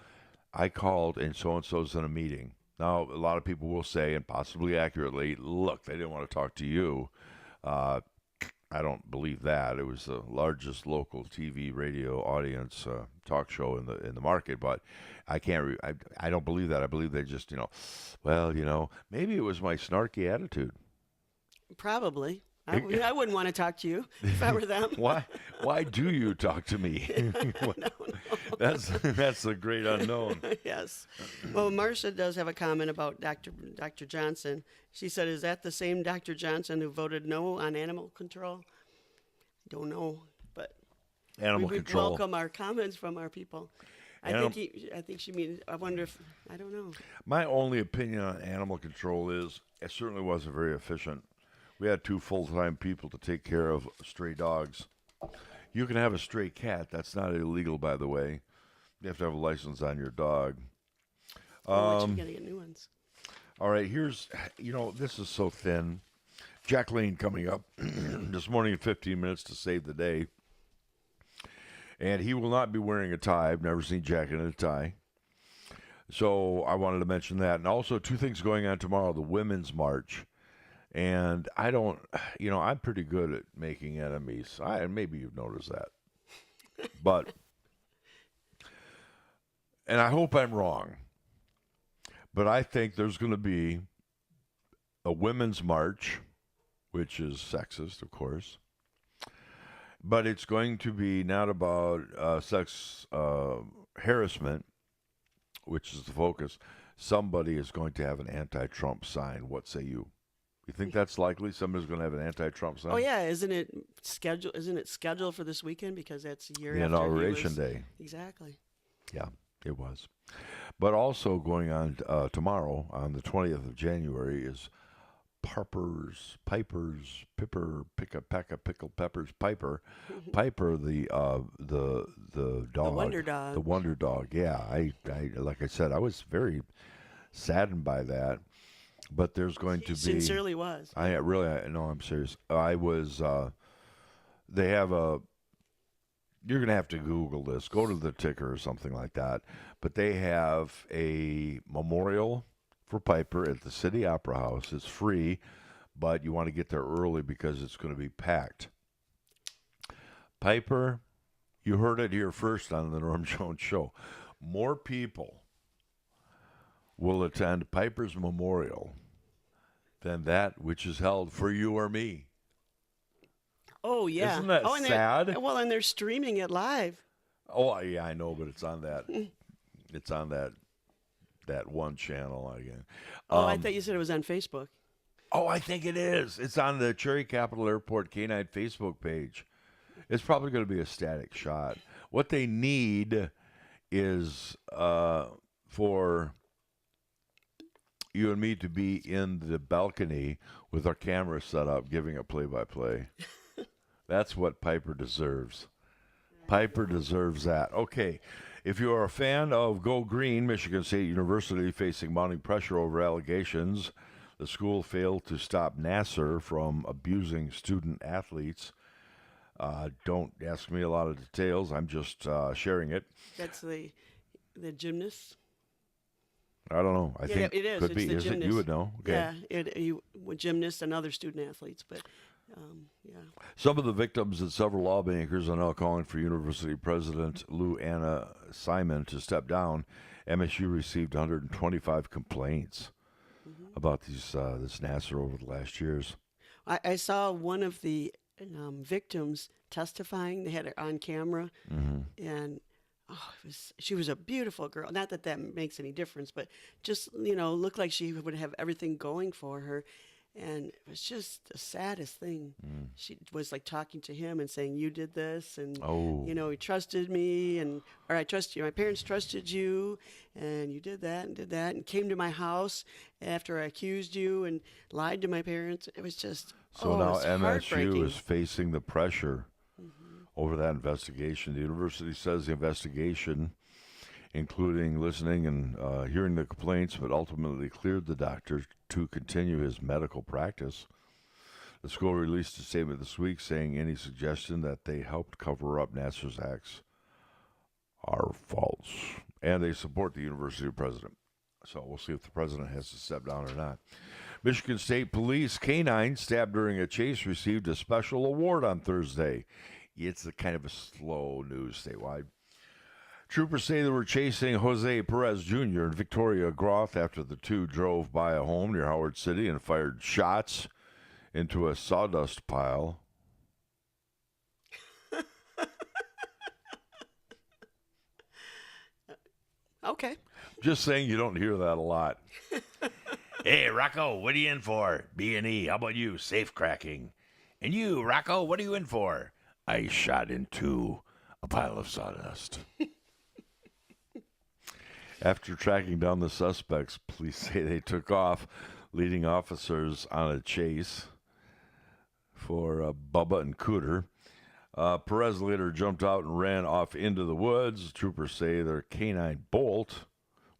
I called and so-and-so's in a meeting. Now, a lot of people will say, and possibly accurately, look, they didn't want to talk to you. I don't believe that. It was the largest local TV, radio audience talk show in the market, but I can't. I don't believe that. I believe they just, well, maybe it was my snarky attitude. Probably. I wouldn't want to talk to you if I were them. Why do you talk to me? That's the great unknown. Yes. Well, Marcia does have a comment about Dr. Johnson. She said, "Is that the same Dr. Johnson who voted no on animal control?" I don't know, but animal we control. welcome our comments from our people. I think she means. I wonder if I don't know. My only opinion on animal control is it certainly wasn't very efficient. We had 2 full-time people to take care of stray dogs. You can have a stray cat. That's not illegal, by the way. You have to have a license on your dog. You got to get new ones. All right, here's, this is so thin. Jack Lane coming up this morning in 15 minutes to save the day. And he will not be wearing a tie. I've never seen Jack in a tie. So I wanted to mention that. And also 2 things going on tomorrow, the Women's March. And I don't, I'm pretty good at making enemies. Maybe you've noticed that. But, and I hope I'm wrong, but I think there's going to be a women's march, which is sexist, of course. But it's going to be not about sex harassment, which is the focus. Somebody is going to have an anti-Trump sign. What say you? You think that's likely? Somebody's going to have an anti-Trump sign? Oh yeah, isn't it scheduled for this weekend because that's a year the after inauguration day? Exactly. Yeah, it was. But also going on tomorrow on the 20th of January is Piper's Picker Pickle Peppers Piper the dog, the Wonder Dog. The Wonder Dog. Yeah, I like I said, I was very saddened by that. But there's going to be. Sincerely was. I'm serious. I was. They have a. You're going to have to Google this. Go to the ticker or something like that. But they have a memorial for Piper at the City Opera House. It's free, but you want to get there early because it's going to be packed. Piper, you heard it here first on the Norm Jones Show. More people will attend Piper's memorial than that which is held for you or me. Oh, yeah. Isn't that sad? Well, and they're streaming it live. Oh, yeah, I know, but it's on that. It's on that one channel again. I thought you said it was on Facebook. Oh, I think it is. It's on the Cherry Capital Airport K-9 Facebook page. It's probably going to be a static shot. What they need is for you and me to be in the balcony with our camera set up giving a play-by-play. That's what Piper deserves. Piper deserves that. Okay, if you are a fan of Go Green, Michigan State University facing mounting pressure over allegations, the school failed to stop Nassar from abusing student athletes. Don't ask me a lot of details. I'm just sharing it. That's the gymnast. I don't know. I think it is. Could it's be. The Is gymnast. it? You would know. Okay. Yeah, gymnasts and other student athletes, but yeah. Some of the victims and several lawmakers are now calling for University President Lou Anna Simon to step down. MSU received 125 complaints about this Nassar over the last years. I saw one of the victims testifying. They had her on camera, and she was a beautiful girl. Not that makes any difference, but just looked like she would have everything going for her. And it was just the saddest thing. She was like talking to him and saying, "You did this, and he trusted me, or I trust you. My parents trusted you, and you did that, and came to my house after I accused you and lied to my parents." It was just now it's MSU is facing the pressure over that investigation. The university says the investigation, including listening and hearing the complaints, but ultimately cleared the doctor to continue his medical practice. The school released a statement this week saying any suggestion that they helped cover up Nassar's acts are false, and they support the university president. So we'll see if the president has to step down or not. Michigan State Police canine stabbed during a chase received a special award on Thursday. It's a kind of a slow news statewide. Troopers say they were chasing Jose Perez Jr. and Victoria Groth after the two drove by a home near Howard City and fired shots into a sawdust pile. Okay. Just saying you don't hear that a lot. Hey, Rocco, what are you in for? B&E. How about you? Safe cracking. And you, Rocco, what are you in for? I shot into a pile of sawdust. After tracking down the suspects, police say they took off, leading officers on a chase for Bubba and Cooter. Perez later jumped out and ran off into the woods. Troopers say their canine Bolt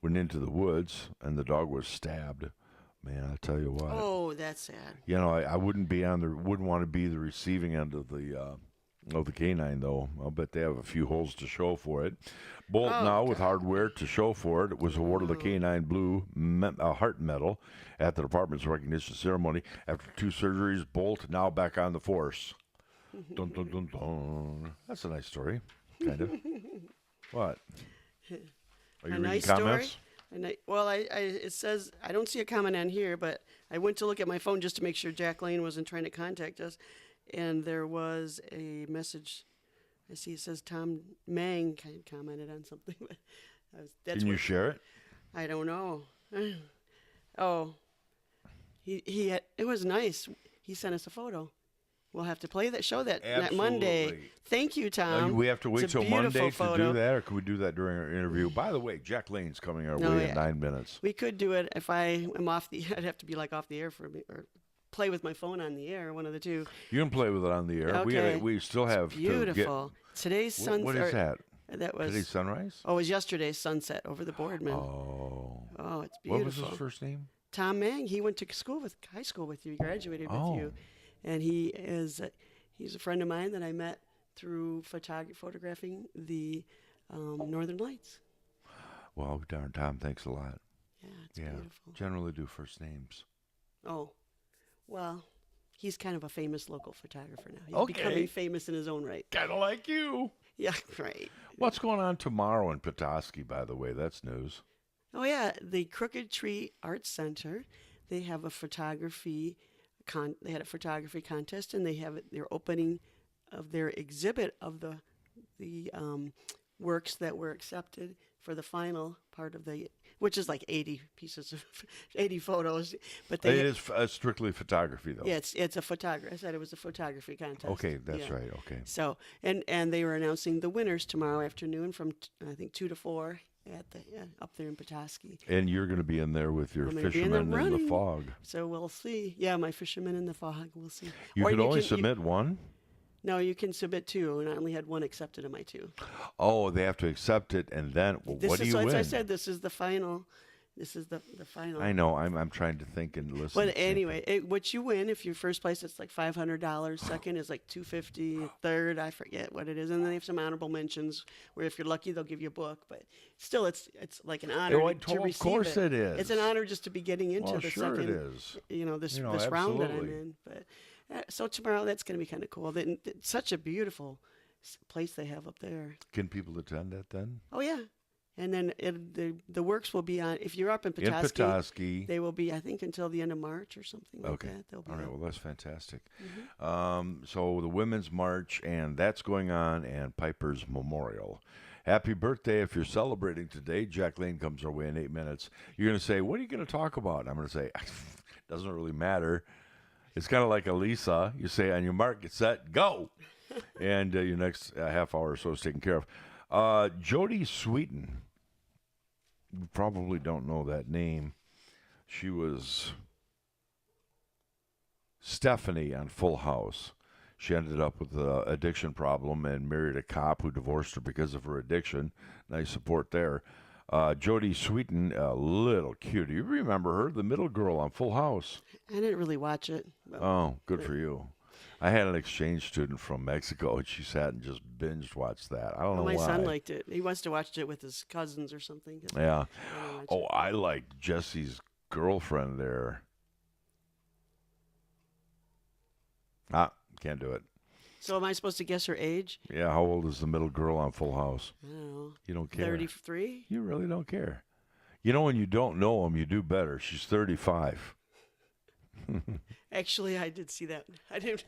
went into the woods, and the dog was stabbed. Man, I tell you what. Oh, that's sad. You know, I wouldn't want to be the receiving end of the canine, though. I'll bet they have a few holes to show for it. Bolt with hardware to show for it, was awarded the Canine Blue Heart Medal at the department's recognition ceremony. After 2 surgeries, Bolt now back on the force. Dun, dun, dun, dun. That's a nice story, kind of. What? Are you reading comments? Story. It says, I don't see a comment on here, but I went to look at my phone just to make sure Jack Lane wasn't trying to contact us. And there was a message. I see it says Tom Mang kind of commented on something. But Can you share it? I don't know. Oh, he had, it was nice. He sent us a photo. We'll have to play that, show that Monday. Thank you, Tom. We have to wait till Monday photo. to do that, or can we do that during our interview? By the way, Jack Lane's coming our way in 9 minutes. We could do it if I am off the. I'd have to be off the air for me, or play with my phone on the air. One of the two. You can play with it on the air. Okay. We still have it's beautiful. Today's sunset. What is that? That was today's sunrise. Oh, it was yesterday's sunset over the Boardman. Oh, it's beautiful. What was his first name? Tom Mang. He went to high school with you. He graduated with you, and he is. He's a friend of mine that I met through photographing the Northern Lights. Well, darn, Tom, thanks a lot. Yeah, it's beautiful. Generally do first names. Oh, well, he's kind of a famous local photographer now. He's becoming famous in his own right. Kind of like you. Yeah, right. What's going on tomorrow in Petoskey, by the way? That's news. Oh, yeah, the Crooked Tree Arts Center, they have a photography they had a photography contest, and they have their opening of their exhibit of the works that were accepted for the final part of which is like 80 photos. But it is strictly photography, though. Yeah, it's a photography. I said it was a photography contest. Okay, that's right. Okay. So and they were announcing the winners tomorrow afternoon from I think 2 to 4. Up there in Petoskey. And you're going to be in there with your fishermen in the fog. So we'll see. Yeah, my fishermen in the fog. We'll see. You can only submit one? No, you can submit 2, and I only had 1 accepted of my 2. Oh, they have to accept it, and then what do you win? As I said, this is the final. This is the final. I know. I'm trying to think and listen. But anyway, what you win, if you're first place, it's like $500. Second is like $250. Third, I forget what it is. And then they have some honorable mentions where if you're lucky, they'll give you a book. But still, it's like an honor to receive it. Of course it is. It's an honor just to be getting into the sure second. It is. This round that I'm in. But so tomorrow, that's going to be kind of cool. It's such a beautiful place they have up there. Can people attend that then? Oh yeah. And then the works will be on, if you're up in Petoskey, they will be, I think, until the end of March or something like that. They'll be all right, up. well, that's fantastic. So the Women's March, and that's going on, and Piper's Memorial. Happy birthday if you're celebrating today. Jack Lane comes our way in 8 minutes. You're going to say, what are you going to talk about? I'm going to say, doesn't really matter. It's kind of like Alisa. You say, on your mark, get set, go. And your next half hour or so is taken care of. Jodie Sweetin. You probably don't know that name. She was Stephanie on Full House. She ended up with an addiction problem and married a cop who divorced her because of her addiction. Nice support there. Jodie Sweetin, a little cutie. You remember her, the middle girl on Full House. I didn't really watch it. Oh, good for you. I had an exchange student from Mexico, and she sat and just binge watched that. I don't know why. My son liked it. He wants to watch it with his cousins or something. Yeah. I liked Jesse's girlfriend there. Can't do it. So am I supposed to guess her age? Yeah, how old is the middle girl on Full House? I don't know. You don't care. 33? You really don't care. You know, when you don't know them, you do better. She's 35. Actually, I did see that. I didn't.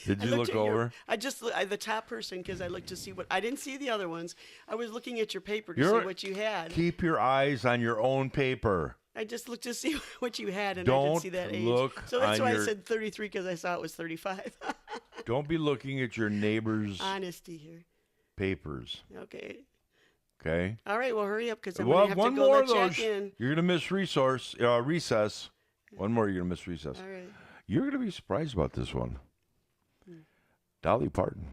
Did you look over? The top person, because I looked to see what. I didn't see the other ones. I was looking at your paper to see what you had. Keep your eyes on your own paper. I just looked to see what you had, and I Don't didn't see that age. look So that's on why your- I said 33, because I saw it was 35. Don't be looking at your neighbor's Honesty here. papers. Okay. Okay? All right, well, hurry up, because I'm Well, going to have one to more go of to those. check in. You're going to miss recess. One more, you're going to miss recess. All right. You're going to be surprised about this one. Dolly Parton.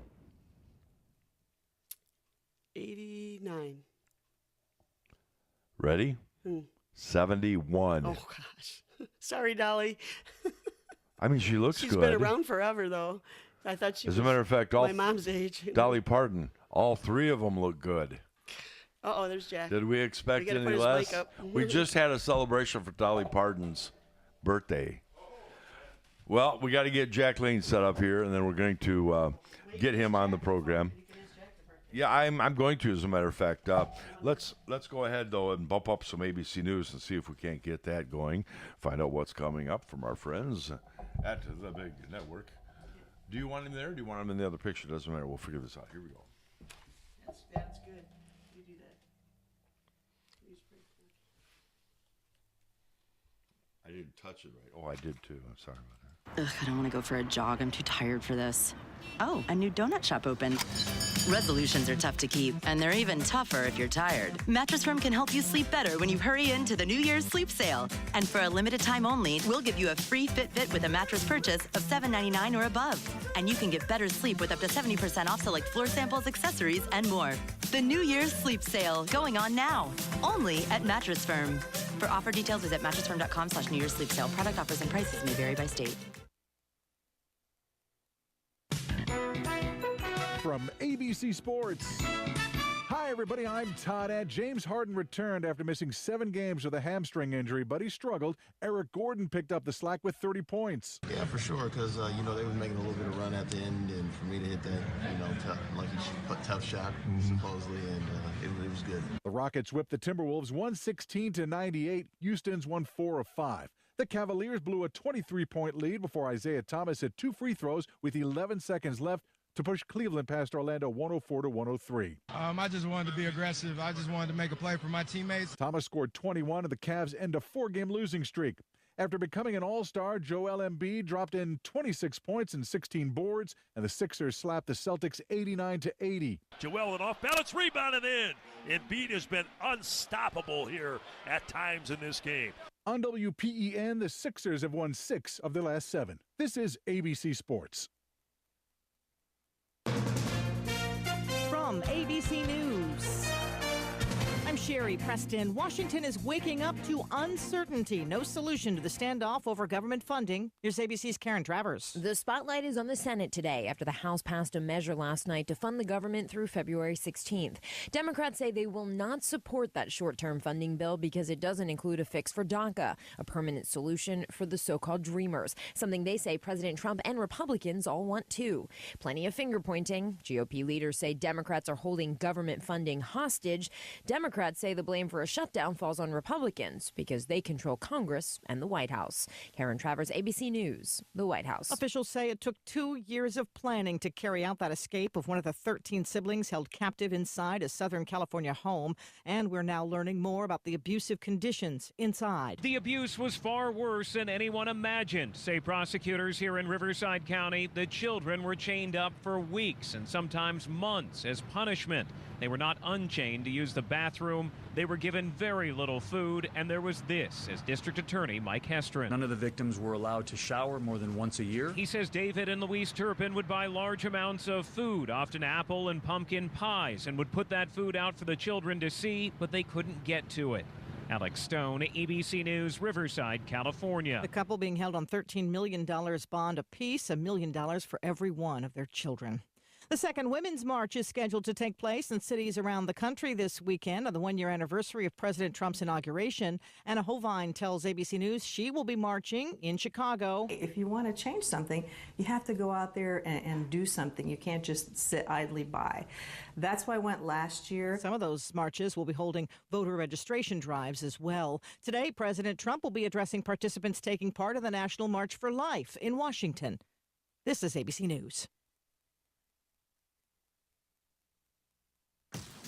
89. Ready? 71. Oh, gosh. Sorry, Dolly. I mean, she looks She's good. been around forever, though. I thought she As was a matter of fact, my mom's age. Dolly Parton, all three of them look good. Uh-oh, there's Jack. Did we expect gotta any put his less? mic up. We just had a celebration for Dolly Parton's birthday. Well, we got to get Jack Lane set up here, and then we're going to get him on the program. Yeah, I'm going to, as a matter of fact. Let's go ahead, though, and bump up some ABC News and see if we can't get that going. Find out what's coming up from our friends at the big network. Do you want him there, or do you want him in the other picture? Doesn't matter. We'll figure this out. Here we go. That's good. You do that. I didn't touch it right. Oh, I did, too. I'm sorry about that. Ugh, I don't want to go for a jog. I'm too tired for this. Oh, a new donut shop opened. Resolutions are tough to keep, and they're even tougher if you're tired. Mattress Firm can help you sleep better when you hurry into the New Year's sleep sale. And for a limited time only, we'll give you a free fit with a mattress purchase of $7.99 or above. And you can get better sleep with up to 70% off select floor samples, accessories, and more. The New Year's sleep sale going on now, only at Mattress Firm. For offer details, visit mattressfirm.com/New Year's sleep sale. Product offers and prices may vary by state. From ABC Sports. Hi, everybody. I'm Todd Ed. James Harden returned after missing 7 games with a hamstring injury, but he struggled. Eric Gordon picked up the slack with 30 points. Yeah, for sure, because, they were making a little bit of run at the end, and for me to hit that, tough shot, supposedly, and it was good. The Rockets whipped the Timberwolves 116-98. Houston's won 4 of 5. The Cavaliers blew a 23-point lead before Isaiah Thomas hit 2 free throws with 11 seconds left to push Cleveland past Orlando 104-103. I just wanted to be aggressive. I just wanted to make a play for my teammates. Thomas scored 21, and the Cavs end a 4-game losing streak. After becoming an all-star, Joel Embiid dropped in 26 points and 16 boards, and the Sixers slapped the Celtics 89-80. Joel, an off-balance rebound and in. Embiid has been unstoppable here at times in this game. On WPEN, the Sixers have won 6 of their last 7. This is ABC Sports. From ABC News, I'm Sherry Preston. Washington is waking up to uncertainty. No solution to the standoff over government funding. Here's ABC's Karen Travers. The spotlight is on the Senate today after the House passed a measure last night to fund the government through February 16th. Democrats say they will not support that short-term funding bill because it doesn't include a fix for DACA, a permanent solution for the so-called Dreamers, something they say President Trump and Republicans all want too. Plenty of finger-pointing. GOP leaders say Democrats are holding government funding hostage. Democrats say the blame for a shutdown falls on Republicans because they control Congress and the White House. Karen Travers, ABC News, the White House. Officials say it took 2 years of planning to carry out that escape of one of the 13 siblings held captive inside a Southern California home. And we're now learning more about the abusive conditions inside. The abuse was far worse than anyone imagined, say prosecutors here in Riverside County. The children were chained up for weeks and sometimes months as punishment. They were not unchained to use the bathroom. They were given very little food, and there was this, as District Attorney Mike Hestron. None of the victims were allowed to shower more than once a year. He says David and Louise Turpin would buy large amounts of food, often apple and pumpkin pies, and would put that food out for the children to see, but they couldn't get to it. Alex Stone, ABC News, Riverside, California. The couple being held on $13 million bond apiece, $1 million for every one of their children. The second Women's March is scheduled to take place in cities around the country this weekend on the one-year anniversary of President Trump's inauguration. Anna Hovine tells ABC News she will be marching in Chicago. If you want to change something, you have to go out there and do something. You can't just sit idly by. That's why I went last year. Some of those marches will be holding voter registration drives as well. Today, President Trump will be addressing participants taking part in the National March for Life in Washington. This is ABC News.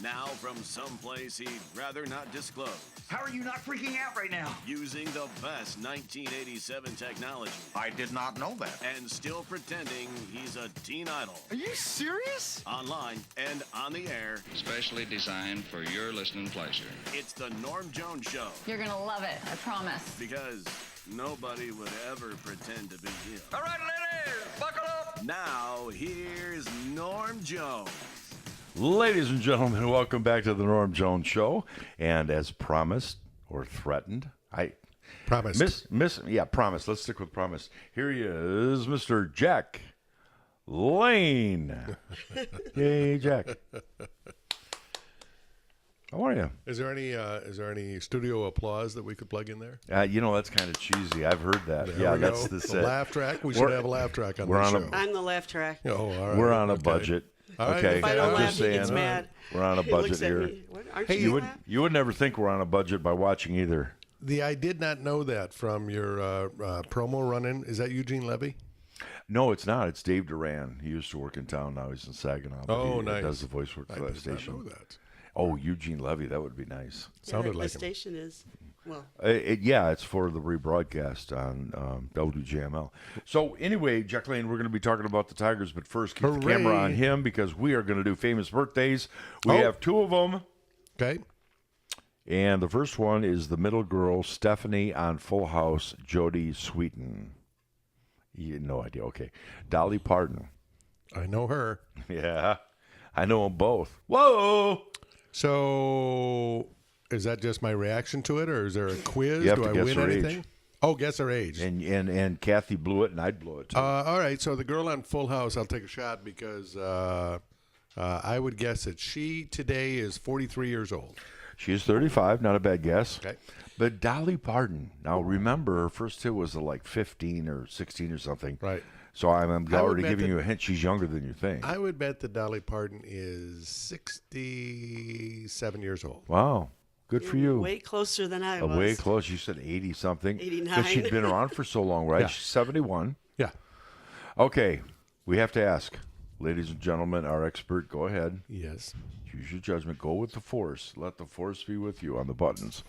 Now from someplace he'd rather not disclose. How are you not freaking out right now? Using the best 1987 technology. I did not know that. And still pretending he's a teen idol. Are you serious? Online and on the air. Specially designed for your listening pleasure. It's the Norm Jones Show. You're going to love it, I promise. Because nobody would ever pretend to be him. All right, ladies, buckle up. Now, here's Norm Jones. Ladies and gentlemen, welcome back to the Norm Jones Show. And as promised or threatened, promised. Promised. Let's stick with promised. Here he is, Mr. Jack Lane. Yay, Jack. How are you? Is there any studio applause that we could plug in there? That's kind of cheesy. I've heard that. That's the laugh track. We should have a laugh track on the show. I'm the laugh track. Oh, all right. We're on a budget. Okay, if I don't I'm laugh, just he saying. gets mad. We're on a budget here. Hey, you would never think we're on a budget by watching either. I did not know that from your promo run-in. Is that Eugene Levy? No, it's not. It's Dave Duran. He used to work in town. Now he's in Saginaw. Oh, he nice. Does the voice work for that station. I did not know that. Oh, Eugene Levy. That would be nice. Sounded like the station is. Well, it's for the rebroadcast on WJML. So anyway, Jack Lane, we're going to be talking about the Tigers, but first keep the camera on him because we are going to do famous birthdays. We have two of them. Okay. And the first one is the middle girl, Stephanie on Full House, Jodie Sweetin. You had no idea. Okay. Dolly Parton. I know her. Yeah. I know them both. Whoa! So... is that just my reaction to it, or is there a quiz? You have Do to I guess win her anything? age. Oh, guess her age. And Kathy blew it, and I'd blow it too. All right, so the girl on Full House, I'll take a shot because I would guess that she today is 43 years old. She's 35, not a bad guess. Okay. But Dolly Parton, now remember, her first hit was like 15 or 16 or something. Right. So I'm already giving you a hint. She's younger than you think. I would bet that Dolly Parton is 67 years old. Wow. Good for you. Way closer than I was. Way close. You said 80-something. 89. Because she'd been around for so long, right? Yeah. She's 71. Yeah. Okay. We have to ask. Ladies and gentlemen, our expert, go ahead. Yes. Use your judgment. Go with the force. Let the force be with you on the buttons.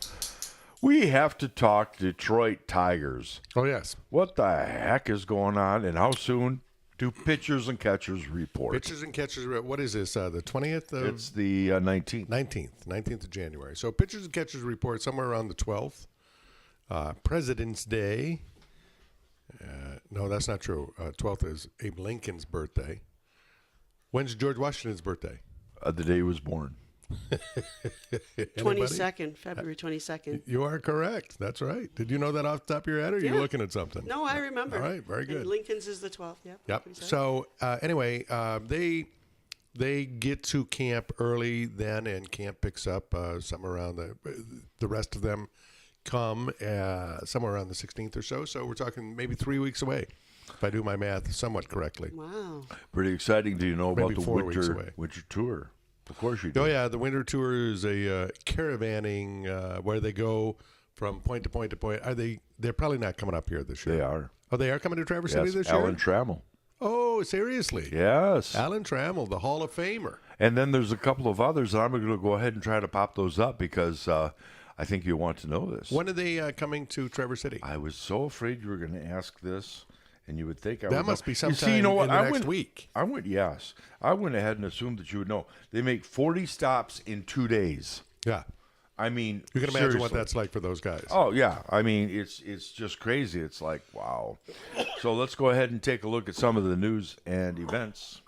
We have to talk Detroit Tigers. Oh, yes. What the heck is going on, and how soon do pitchers and catchers report? Pitchers and catchers, what is this, the 20th? It's the 19th. 19th of January. So pitchers and catchers report somewhere around the 12th. President's Day. No, that's not true. 12th is Abe Lincoln's birthday. When's George Washington's birthday? The day he was born. 22nd, February 22nd. You are correct. That's right. Did you know that off the top of your head, or are you looking at something? No, I remember. All right, very good. And Lincoln's is the 12th, yeah. Yep. So anyway, they get to camp early then, and camp picks up somewhere around the rest of them come somewhere around the 16th or so. So we're talking maybe 3 weeks away, if I do my math somewhat correctly. Wow. Pretty exciting. Do you know Maybe about the 4 weeks away. winter tour? Of course you do. Oh, yeah. The winter tour is a caravanning where they go from point to point to point. They're probably not coming up here this year. They are. Oh, they are coming to Traverse City this year? Alan Trammell. Oh, seriously? Yes. Alan Trammell, the Hall of Famer. And then there's a couple of others, and I'm going to go ahead and try to pop those up because I think you want to know this. When are they coming to Traverse City? I was so afraid you were going to ask this. And you would think I would that must know. be sometime in the next week. I went ahead and assumed that you would know. They make 40 stops in 2 days. Yeah. I mean, you can imagine seriously. what that's like for those guys. Oh, yeah. I mean, it's just crazy. It's like, wow. So let's go ahead and take a look at some of the news and events.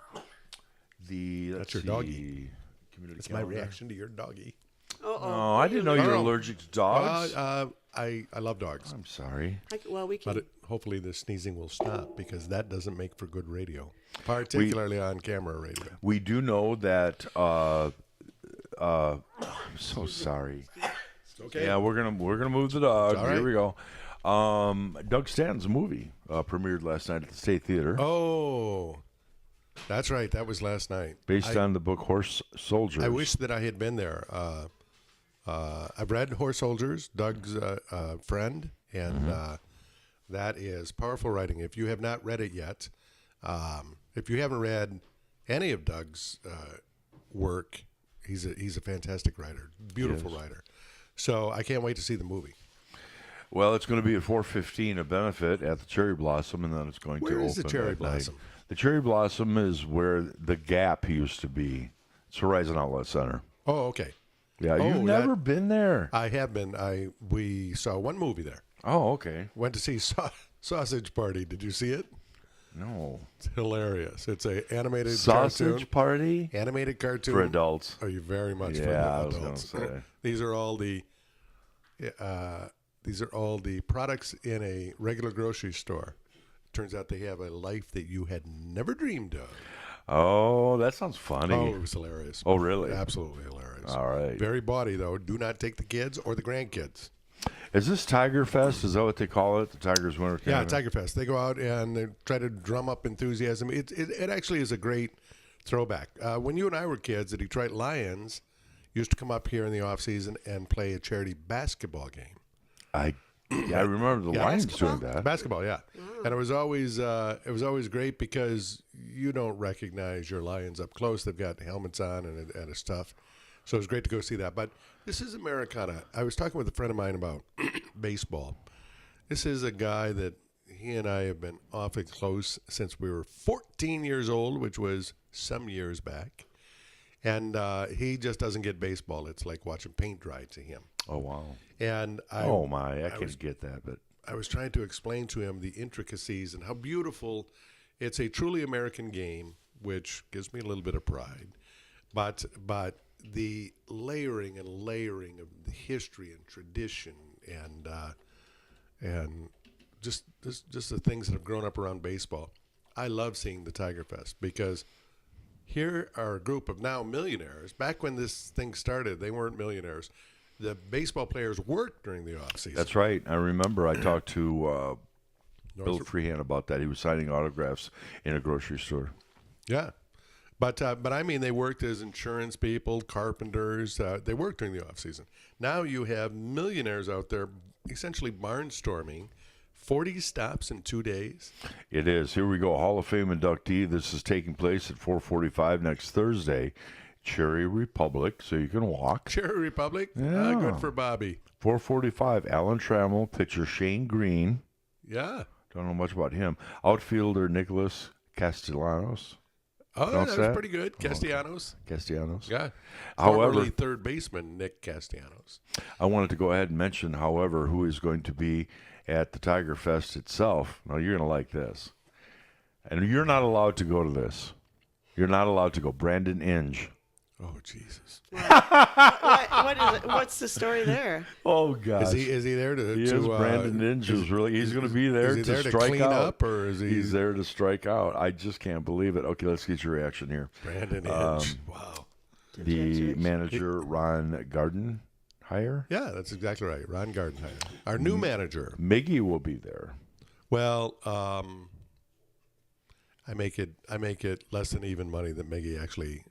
That's your doggy. That's my reaction to your doggy. No, I didn't know you were allergic to dogs. I love dogs. I'm sorry. We can. But hopefully the sneezing will stop because that doesn't make for good radio. particularly on camera radio. We do know that. I'm so sorry. Okay. Yeah, we're gonna move the dog. All Here right. we go. Doug Stanton's movie premiered last night at the State Theater. Oh, that's right. That was last night. Based on the book Horse Soldiers. I wish that I had been there. I've read Horse Soldiers, Doug's friend, and that is powerful writing. If you have not read it yet, if you haven't read any of Doug's work, he's a fantastic writer, beautiful writer. So I can't wait to see the movie. Well, it's going to be at 4:15, a benefit at the Cherry Blossom, and then it's going to open. Where is the Cherry that night. Blossom? The Cherry Blossom is where the Gap used to be. It's Horizon Outlet Center. Oh, okay. Yeah, you've never been there. I have been. We saw one movie there. Oh, okay. Went to see Sausage Party. Did you see it? No. It's hilarious. It's a animated Sausage cartoon. Party? Animated cartoon. For adults. Are you very much for Yeah, I was adults? going to say. These are all the products in a regular grocery store. Turns out they have a life that you had never dreamed of. Oh, that sounds funny. Oh, it was hilarious. Oh, really? Absolutely hilarious. All right. Very bawdy, though. Do not take the kids or the grandkids. Is this Tiger Fest? Is that what they call it? The Tigers Winter Yeah, Canada? Tiger Fest. They go out and they try to drum up enthusiasm. It actually is a great throwback. When you and I were kids, the Detroit Lions used to come up here in the off season and play a charity basketball game. I remember the Lions doing that. Basketball, yeah. And it was always great because you don't recognize your Lions up close. They've got helmets on and stuff. So it was great to go see that. But this is Americana. I was talking with a friend of mine about baseball. This is a guy that he and I have been awfully close since we were 14 years old, which was some years back. And he just doesn't get baseball. It's like watching paint dry to him. Oh, wow. And I can't get that. But I was trying to explain to him the intricacies and how beautiful. It's a truly American game, which gives me a little bit of pride. But the layering of the history and tradition and just the things that have grown up around baseball. I love seeing the Tiger Fest because here are a group of now millionaires. Back when this thing started, they weren't millionaires. The baseball players worked during the offseason. that's right. I remember I talked to Bill Freehan about that. He was signing autographs in a grocery store. Yeah. But I mean, they worked as insurance people, carpenters. They worked during the offseason. Now you have millionaires out there essentially barnstorming. 40 stops in 2 days. It is. Here we go. Hall of Fame inductee. This is taking place at 4:45 next Thursday. Cherry Republic, so you can walk. Cherry Republic? Yeah. Good for Bobby. 4:45. Alan Trammell, pitcher Shane Green. Yeah. Don't know much about him. Outfielder Nicholas Castellanos. Oh, Pronounce that was pretty good. Castellanos. Castellanos. Yeah. However, Formerly third baseman Nick Castellanos. I wanted to go ahead and mention, however, who is going to be at the Tiger Fest itself. Now, you're going to like this. And you're not allowed to go to this. You're not allowed to go. Brandon Inge. Oh, Jesus. What is it? What's the story there? Oh, gosh. Is he there to? Brandon Inge is really. He's going to be there is he to there strike clean out. up, or is he? He's there to strike out. I just can't believe it. Okay, let's get your reaction here. Brandon Inge. Wow. The manager Ron Gardenhire. Yeah, that's exactly right. Ron Gardenhire, our new manager. Miggy will be there. Well, I make it less than even money that Miggy actually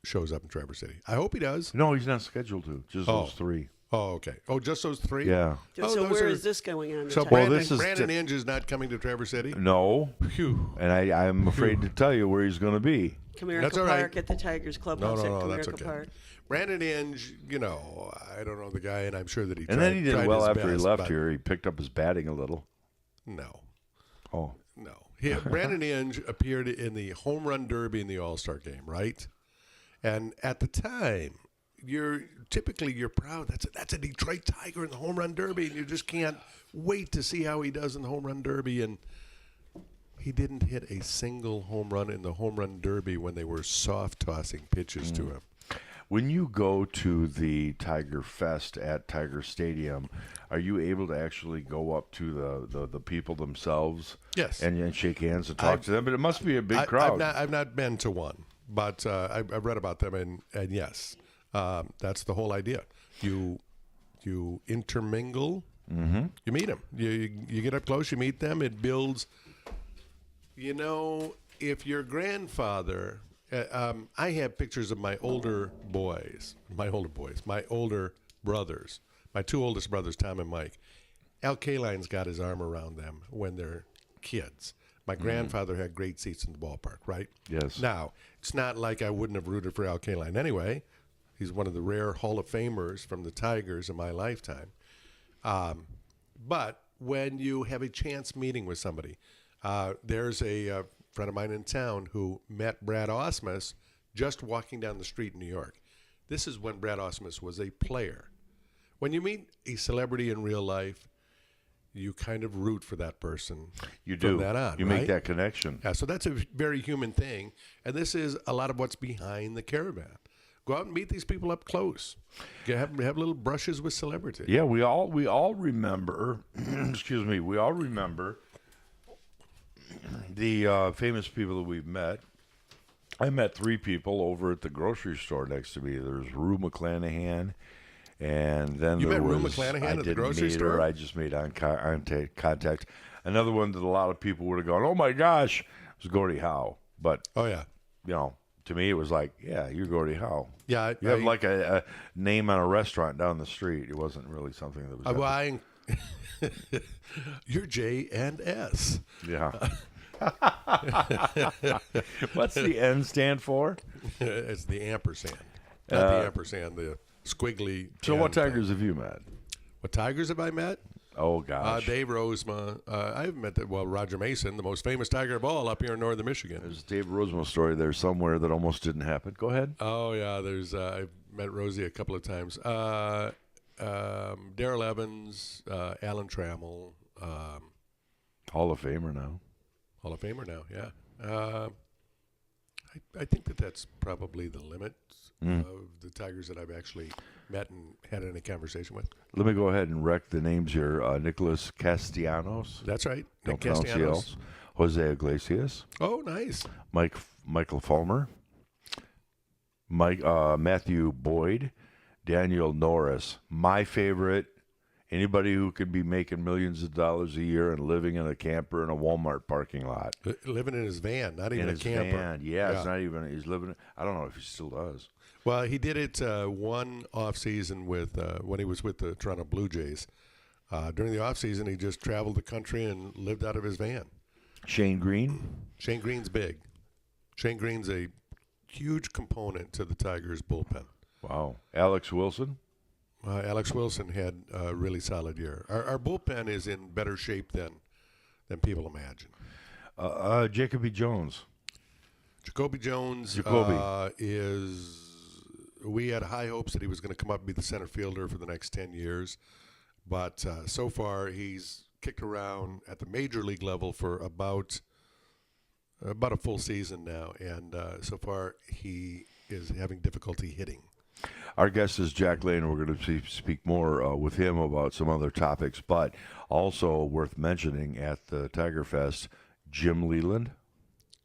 shows up in Traverse City. I hope he does. No, he's not scheduled to. Just those three. Oh, okay. Oh, just those three? Yeah. So where is this going on? So Brandon Inge is not coming to Traverse City? No. Phew. And I'm afraid to tell you where he's going to be. Comerica Park at the Tigers Clubhouse at Comerica that's okay. Park. Brandon Inge, I don't know the guy, and I'm sure that he And tried, then he did tried well his after he best, left but here. He picked up his batting a little. No. Oh. No. Brandon Inge appeared in the home run derby in the All-Star game, right? And at the time, you're proud. That's a Detroit Tiger in the home run derby, and you just can't wait to see how he does in the home run derby. And he didn't hit a single home run in the home run derby when they were soft tossing pitches to him. When you go to the Tiger Fest at Tiger Stadium, are you able to actually go up to the people themselves? Yes. And shake hands and talk to them? But it must be a big crowd. I've not been to one, but I've read about them, and yes, that's the whole idea. You intermingle. Mm-hmm. You meet them. You get up close. You meet them. It builds. If your grandfather, I have pictures of my older brothers, my two oldest brothers, Tom and Mike. Al Kaline's got his arm around them when they're kids. My grandfather had great seats in the ballpark, right? Yes. Now, it's not like I wouldn't have rooted for Al Kaline anyway. He's one of the rare Hall of Famers from the Tigers in my lifetime. But when you have a chance meeting with somebody, there's a friend of mine in town who met Brad Ausmus just walking down the street in New York. This is when Brad Ausmus was a player. When you meet a celebrity in real life, you kind of root for that person. You from do. that on, You right? make that connection. Yeah, so that's a very human thing. And this is a lot of what's behind the caravan. Go out and meet these people up close. Have little brushes with celebrity. Yeah, we all remember. Excuse me. We all remember the famous people that we've met. I met 3 people over at the grocery store next to me. There's Rue McClanahan, and then You there met Rue was, McClanahan I at the didn't grocery meet store? her. I just made contact. Another one that a lot of people would have gone, "Oh my gosh," was Gordie Howe. But oh yeah, to me it was like, yeah, you're Gordie Howe. Yeah, you have like a name on a restaurant down the street. It wasn't really something that was. You're J and S. Yeah. What's the N stand for? It's the ampersand. Not the ampersand, the squiggly. So what N Tigers thing. have you met? What Tigers have I met? Oh, gosh. Dave Rozema. I've met, Roger Mason, the most famous Tiger of all up here in northern Michigan. There's a Dave Rozema story there somewhere that almost didn't happen. Go ahead. Oh, yeah. I've met Rosie a couple of times. Darrell Evans, Alan Trammell. Hall of Famer now. Hall of Famer now, yeah. I think that's probably the limit of the Tigers that I've actually met and had any conversation with. Let me go ahead and wreck the names here. Nicholas Castellanos. That's right. Don't Nick pronounce the Castellanos. L's. Jose Iglesias. Oh, nice. Michael Fulmer. Matthew Boyd. Daniel Norris. My favorite. Anybody who could be making millions of dollars a year and living in a camper in a Walmart parking lot. Living in his van, not even in a his camper. Van. Yeah, it's not even. He's living. I don't know if he still does. Well, he did it one off season with when he was with the Toronto Blue Jays. During the off season, he just traveled the country and lived out of his van. Shane Green. Shane Green's big. Shane Green's a huge component to the Tigers bullpen. Wow. Alex Wilson. Alex Wilson had a really solid year. Our bullpen is in better shape than people imagine. Jacoby Jones. Jacoby Jones is. We had high hopes that he was going to come up and be the center fielder for the next 10 years, but so far he's kicked around at the major league level for about a full season now, and so far he is having difficulty hitting. Our guest is Jack Lane. We're going to speak more with him about some other topics, but also worth mentioning at the Tiger Fest, Jim Leland.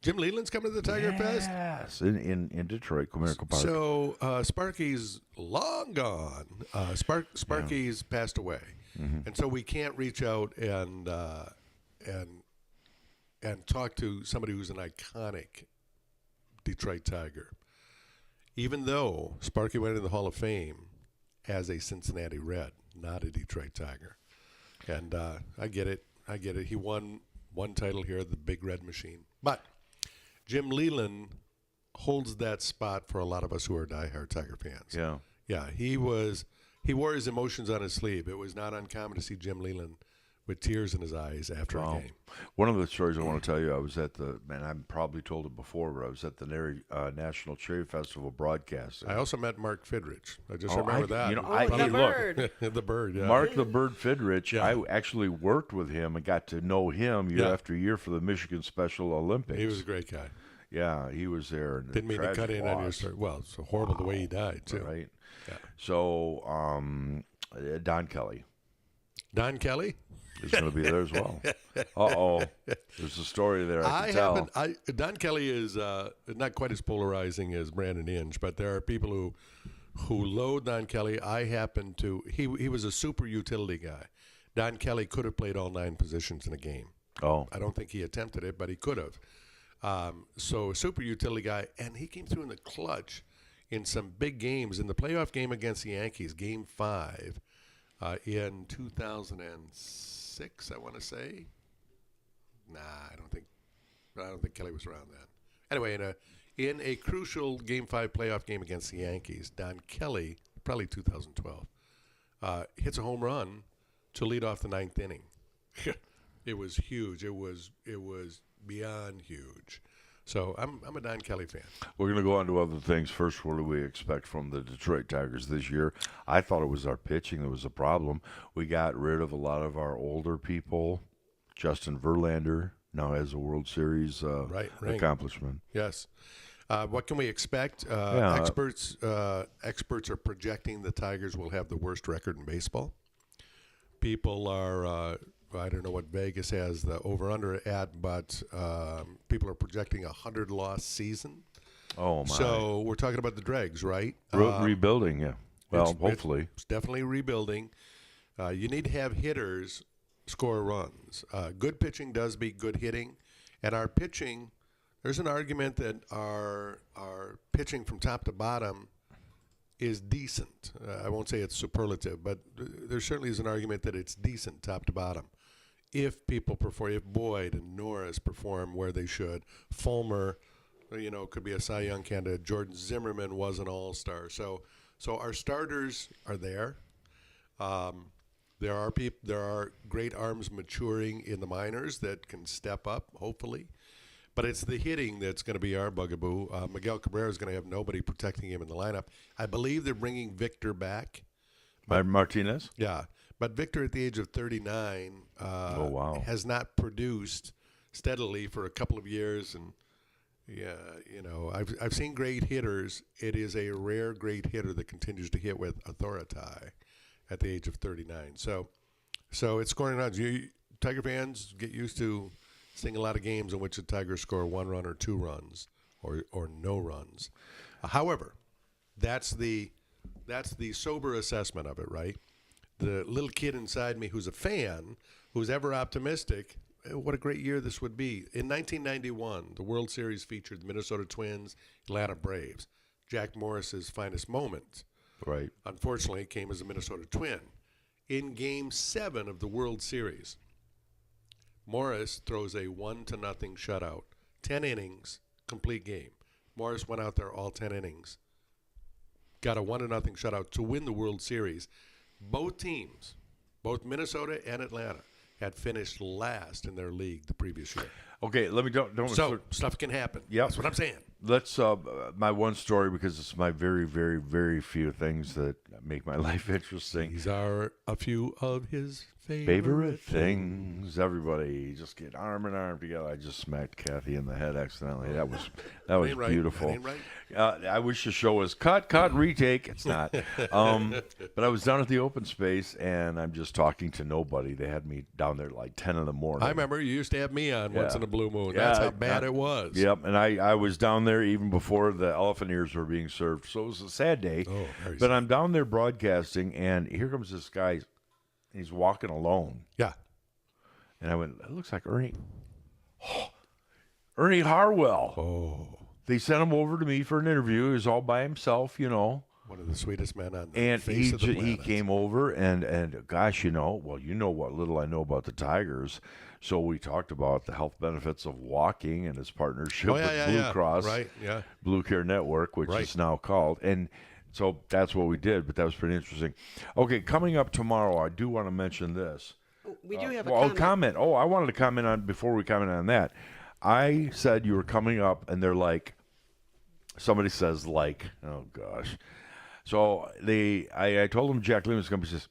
Jim Leland's coming to the Tiger Fest? Yes, in Detroit, Comerica Park. So Sparky's long gone. Sparky's passed away, and so we can't reach out and talk to somebody who's an iconic Detroit Tiger. Even though Sparky went into the Hall of Fame as a Cincinnati Red, not a Detroit Tiger. And I get it. He won one title here, the Big Red Machine. But Jim Leland holds that spot for a lot of us who are diehard Tiger fans. Yeah. Yeah, he wore his emotions on his sleeve. It was not uncommon to see Jim Leland with tears in his eyes after a game. One of the stories I want to tell you, I was at I've probably told it before, but I was at the National Cherry Festival broadcast. I also met Mark Fidrich. I just remember that. The bird. The bird, yeah. Mark the Bird Fidrich, I actually worked with him and got to know him year after year for the Michigan Special Olympics. He was a great guy. Yeah, he was there. And Didn't mean to cut in on your loss. story. Well, it's horrible the way he died, too. Right. Yeah. So, Don Kelly. Don Kelly? He's going to be there as well. Uh-oh. There's a story there I can tell. Don Kelly is not quite as polarizing as Brandon Inge, but there are people who loathe Don Kelly. I happen to. He was a super utility guy. Don Kelly could have played all 9 positions in a game. Oh. I don't think he attempted it, but he could have. So a super utility guy, and he came through in the clutch in some big games. In the playoff game against the Yankees, Game 5, in 2006, I want to say. Nah, I don't think Kelly was around then. Anyway, in a crucial Game 5 playoff game against the Yankees, Don Kelly, probably 2012, hits a home run to lead off the 9th inning. It was huge. It was beyond huge. So I'm a Don Kelly fan. We're going to go on to other things. First, what do we expect from the Detroit Tigers this year? I thought it was our pitching that was a problem. We got rid of a lot of our older people. Justin Verlander now has a World Series accomplishment. Yes. What can we expect? Experts are projecting the Tigers will have the worst record in baseball. People are, I don't know what Vegas has the over-under at, but people are projecting 100-loss season. Oh, my. So we're talking about the dregs, right? Rebuilding, yeah. Well, hopefully. It's definitely rebuilding. You need to have hitters score runs. Good pitching does beat good hitting. And our pitching, there's an argument that our pitching from top to bottom is decent. I won't say it's superlative, but there certainly is an argument that it's decent top to bottom. If people perform, if Boyd and Norris perform where they should, Fulmer, could be a Cy Young candidate. Jordan Zimmerman was an all-star. So our starters are there. There are great arms maturing in the minors that can step up, hopefully. But it's the hitting that's going to be our bugaboo. Miguel Cabrera is going to have nobody protecting him in the lineup. I believe they're bringing Victor back. Martinez? Yeah. But Victor, at the age of 39, has not produced steadily for a couple of years. And, I've seen great hitters. It is a rare great hitter that continues to hit with authority at the age of 39. So it's scoring runs. Tiger fans, get used to seeing a lot of games in which the Tigers score 1 run or 2 runs or no runs. However, that's the sober assessment of it, right? The little kid inside me who's a fan, who's ever optimistic, what a great year this would be. In 1991, the World Series featured the Minnesota Twins, Atlanta Braves. Jack Morris's finest moment, right, unfortunately, came as a Minnesota Twin. In Game 7 of the World Series, Morris throws a 1-0 shutout. 10 innings, complete game. Morris went out there all 10 innings. Got a 1-0 shutout to win the World Series. Both teams, both Minnesota and Atlanta, had finished last in their league the previous year. Okay, let me don't. So stuff can happen. Yep. That's what I'm saying. Let's my one story, because it's my very, very, very few things that make my life interesting. These are a few of his favorite things. Everybody just get arm in arm together. I just smacked Kathy in the head accidentally. That was beautiful. That ain't right. I wish the show was cut, retake. It's not. But I was down at the open space, and I'm just talking to nobody. They had me down there like 10 in the morning. I remember you used to have me on once in a blue moon. That's how bad it was. Yep, and I was down there even before the elephant ears were being served. So it was a sad day. Oh, but I'm down there broadcasting, and here comes this guy. He's walking alone. Yeah. And I went, it looks like Ernie. Ernie Harwell. Oh. They sent him over to me for an interview. He was all by himself, One of the sweetest men on the face of the planet. He came over, and gosh, you know what little I know about the Tigers. So we talked about the health benefits of walking and his partnership with Blue Cross, Blue Care Network, which is now called. And so that's what we did, but that was pretty interesting. Okay, coming up tomorrow, I do want to mention this. We do have a comment. Oh, I wanted to comment on, before we comment on that. I said you were coming up, and they're like, somebody says oh gosh. So I told them Jack Lehman's going to be says,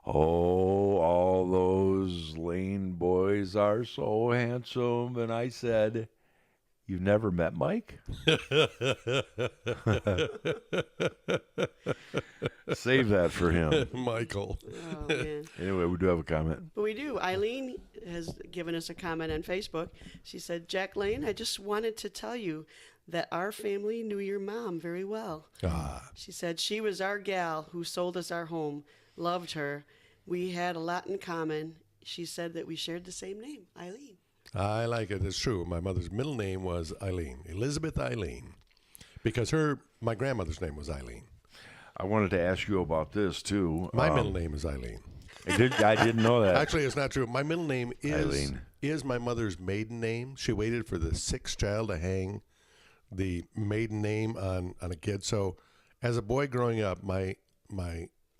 oh, all those Lane boys are so handsome. And I said, You've never met Mike? Save that for him. Michael. Oh, man. Anyway, we do have a comment. But we do. Eileen has given us a comment on Facebook. She said, Jack Lane, I just wanted to tell you that our family knew your mom very well. She said she was our gal who sold us our home, loved her. We had a lot in common. She said that we shared the same name, Eileen. I like it. It's true. My mother's middle name was Eileen, Elizabeth Eileen, because my grandmother's name was Eileen. I wanted to ask you about this, too. My middle name is Eileen. I didn't know that. Actually, it's not true. My middle name Eileen. is my mother's maiden name. She waited for the sixth child to hang the maiden name on a kid. So as a boy growing up, my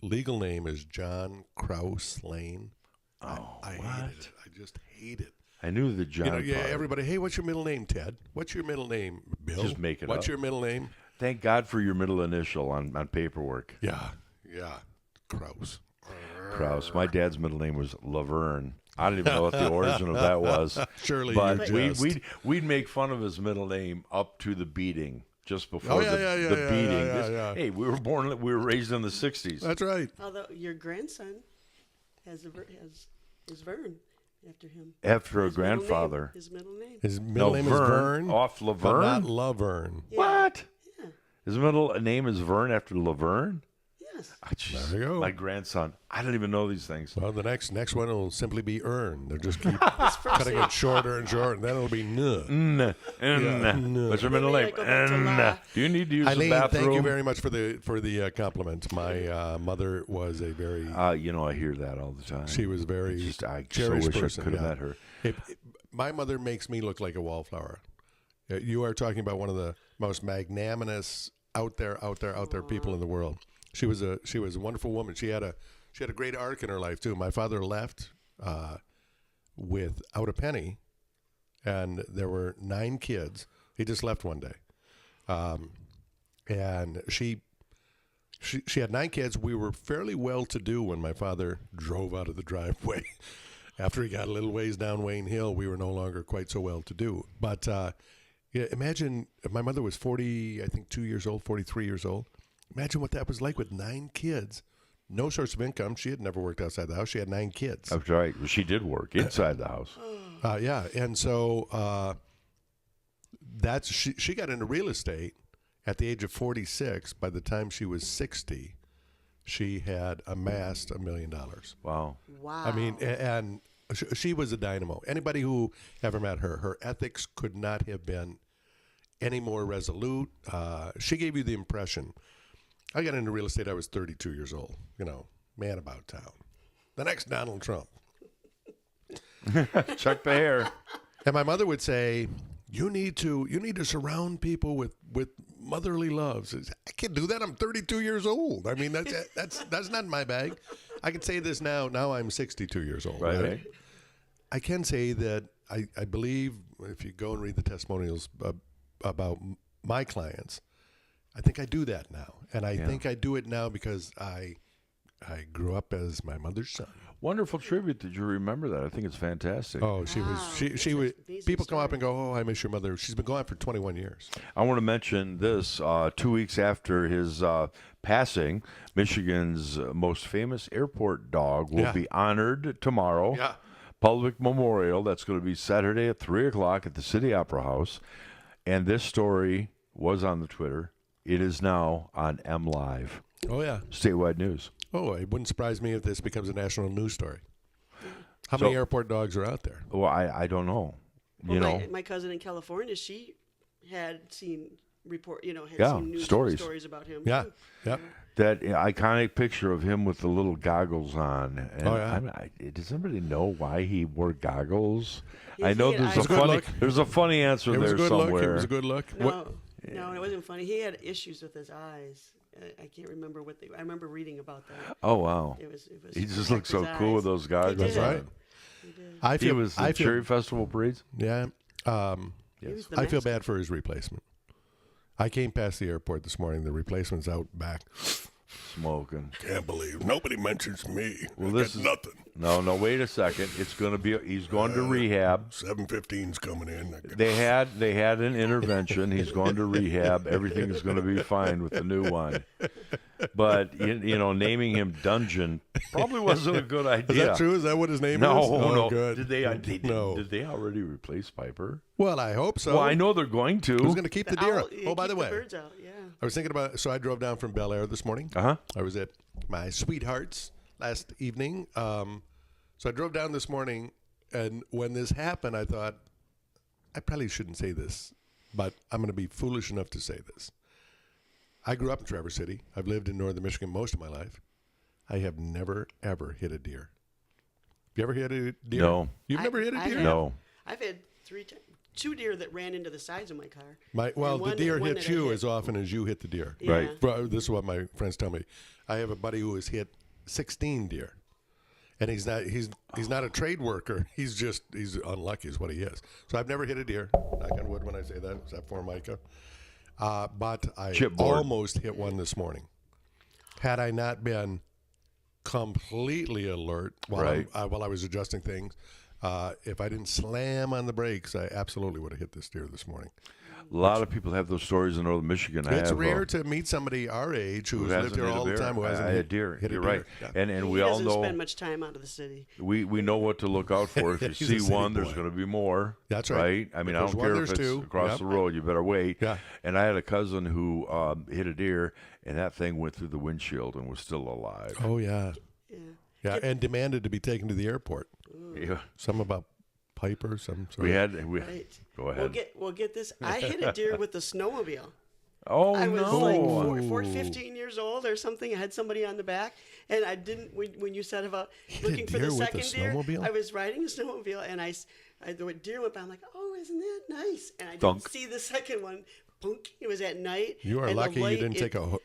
legal name is John Krause Lane. I hated it. I just hate it. I knew the John part. Everybody, hey, what's your middle name, Ted? What's your middle name, Bill? Just make it What's up. your middle name? Thank God for your middle initial on paperwork. Yeah. Krause. Krause. My dad's middle name was Laverne. I don't even know what the origin of that was. Surely but you just... we'd make fun of his middle name up to the beating, just before the beating. Hey, we were raised in the 60s. That's right. Although your grandson is Vern after him. After a grandfather. His middle name. His middle name is Vern. Off Laverne? But not Laverne. Yeah. What? Yeah. His middle name is Vern after Laverne? Yes. There you go. My grandson. I don't even know these things. Well, the next one will simply be Earn. They'll just keep cutting it shorter and shorter, and then it'll be N. What's your middle name? Do you need to use Eileen, the bathroom? thank you very much for the compliment. My mother was a very... I hear that all the time. She was very I so cherished wish person. I could have met her. My mother makes me look like a wallflower. You are talking about one of the most magnanimous out there people in the world. She was a wonderful woman. She had a great arc in her life too. My father left without a penny, and there were 9 kids. He just left one day, and she had 9 kids. We were fairly well to do when my father drove out of the driveway. After he got a little ways down Wayne Hill, we were no longer quite so well to do. But imagine if my mother was 43 years old. Imagine what that was like with 9 kids. No source of income. She had never worked outside the house. She had 9 kids. That's right. She did work inside the house. Yeah. And so she got into real estate at the age of 46. By the time she was 60, she had amassed $1 million. Wow. I mean, and she was a dynamo. Anybody who ever met her ethics could not have been any more resolute. She gave you the impression. I got into real estate. I was 32 years old. Man about town. The next Donald Trump. Chuck the hair. And my mother would say, "You need to surround people with motherly love." I can't do that. I'm 32 years old. I mean, that's not in my bag. I can say this now. Now I'm 62 years old. Right. I can say that I believe if you go and read the testimonials about my clients, I think I do that now. And I think I do it now because I grew up as my mother's son. Wonderful tribute. Did you remember that? I think it's fantastic. Oh, she was. People come up and go, "Oh, I miss your mother." She's been gone for 21 years. I want to mention this. 2 weeks after his passing, Michigan's most famous airport dog will be honored tomorrow. Yeah. Public memorial. That's going to be Saturday at 3 o'clock at the City Opera House. And this story was on the Twitter. It is now on MLive. Oh, yeah. Statewide news. Oh, it wouldn't surprise me if this becomes a national news story. How many airport dogs are out there? Well, I don't know. My cousin in California, she had seen seen news stories about him. Yeah, too. yep. That iconic picture of him with the little goggles on. And does somebody know why he wore goggles? I know there's a funny answer there somewhere. It was a good look. No, it wasn't funny. He had issues with his eyes. I can't remember what I remember reading about that. Oh wow! It was he just looked so cool with those goggles. That's right. He was the Cherry Festival Breeze. Yeah. Yes. I feel bad for his replacement. I came past the airport this morning. The replacement's out back Smoking. Can't believe nobody mentions me. Well, I this got is nothing. No, wait a second. It's going to be. He's going to rehab. 7:15's coming in. They had an intervention. He's going to rehab. Everything is going to be fine with the new one. But naming him Dungeon probably wasn't a good idea. Is that true? Is that what his name is? No. Good. Did they already replace Piper? Well, I hope so. Well, I know they're going to. Who's going to keep the deer? Owl, By the way, birds out. Yeah. I was thinking about. So I drove down from Bel Air this morning. Uh-huh. I was at my sweetheart's last evening. So I drove down this morning, and when this happened, I thought I probably shouldn't say this, but I'm going to be foolish enough to say this. I grew up in Traverse City. I've lived in northern Michigan most of my life. I have never ever hit a deer. Have you ever hit a deer? No. You've never hit a deer? No. I've had 2 deer that ran into the sides of my car. The deer hits you as often as you hit the deer. Yeah. Right. This is what my friends tell me. I have a buddy who has hit 16 deer. And he's not a trade worker. He's unlucky is what he is. So I've never hit a deer. Knock on wood when I say that, except for Micah. But I almost hit one this morning. Had I not been completely alert while I was adjusting things, if I didn't slam on the brakes, I absolutely would have hit this deer this morning. A lot of people have those stories in northern Michigan. It's rare to meet somebody our age who's lived here all the time who hasn't hit a deer. You're right. Yeah. And we all know. He doesn't spend much time out of the city. We know what to look out for. If you see one, there's going to be more. That's right. I mean, I don't care if it's across the road. You better wait. Yeah. And I had a cousin who hit a deer, and that thing went through the windshield and was still alive. Oh, yeah. Yeah, and demanded to be taken to the airport. Yeah. Some about Piper, some sort Right. Go ahead. We'll get this. I hit a deer with a snowmobile. Oh, I was no. like 15 years old or something. I had somebody on the back, and I didn't. When you said about looking for the second deer, I was riding a snowmobile, and the deer went by. I'm like, oh, isn't that nice? And I didn't see the second one. Punk. It was at night. You are lucky you didn't take a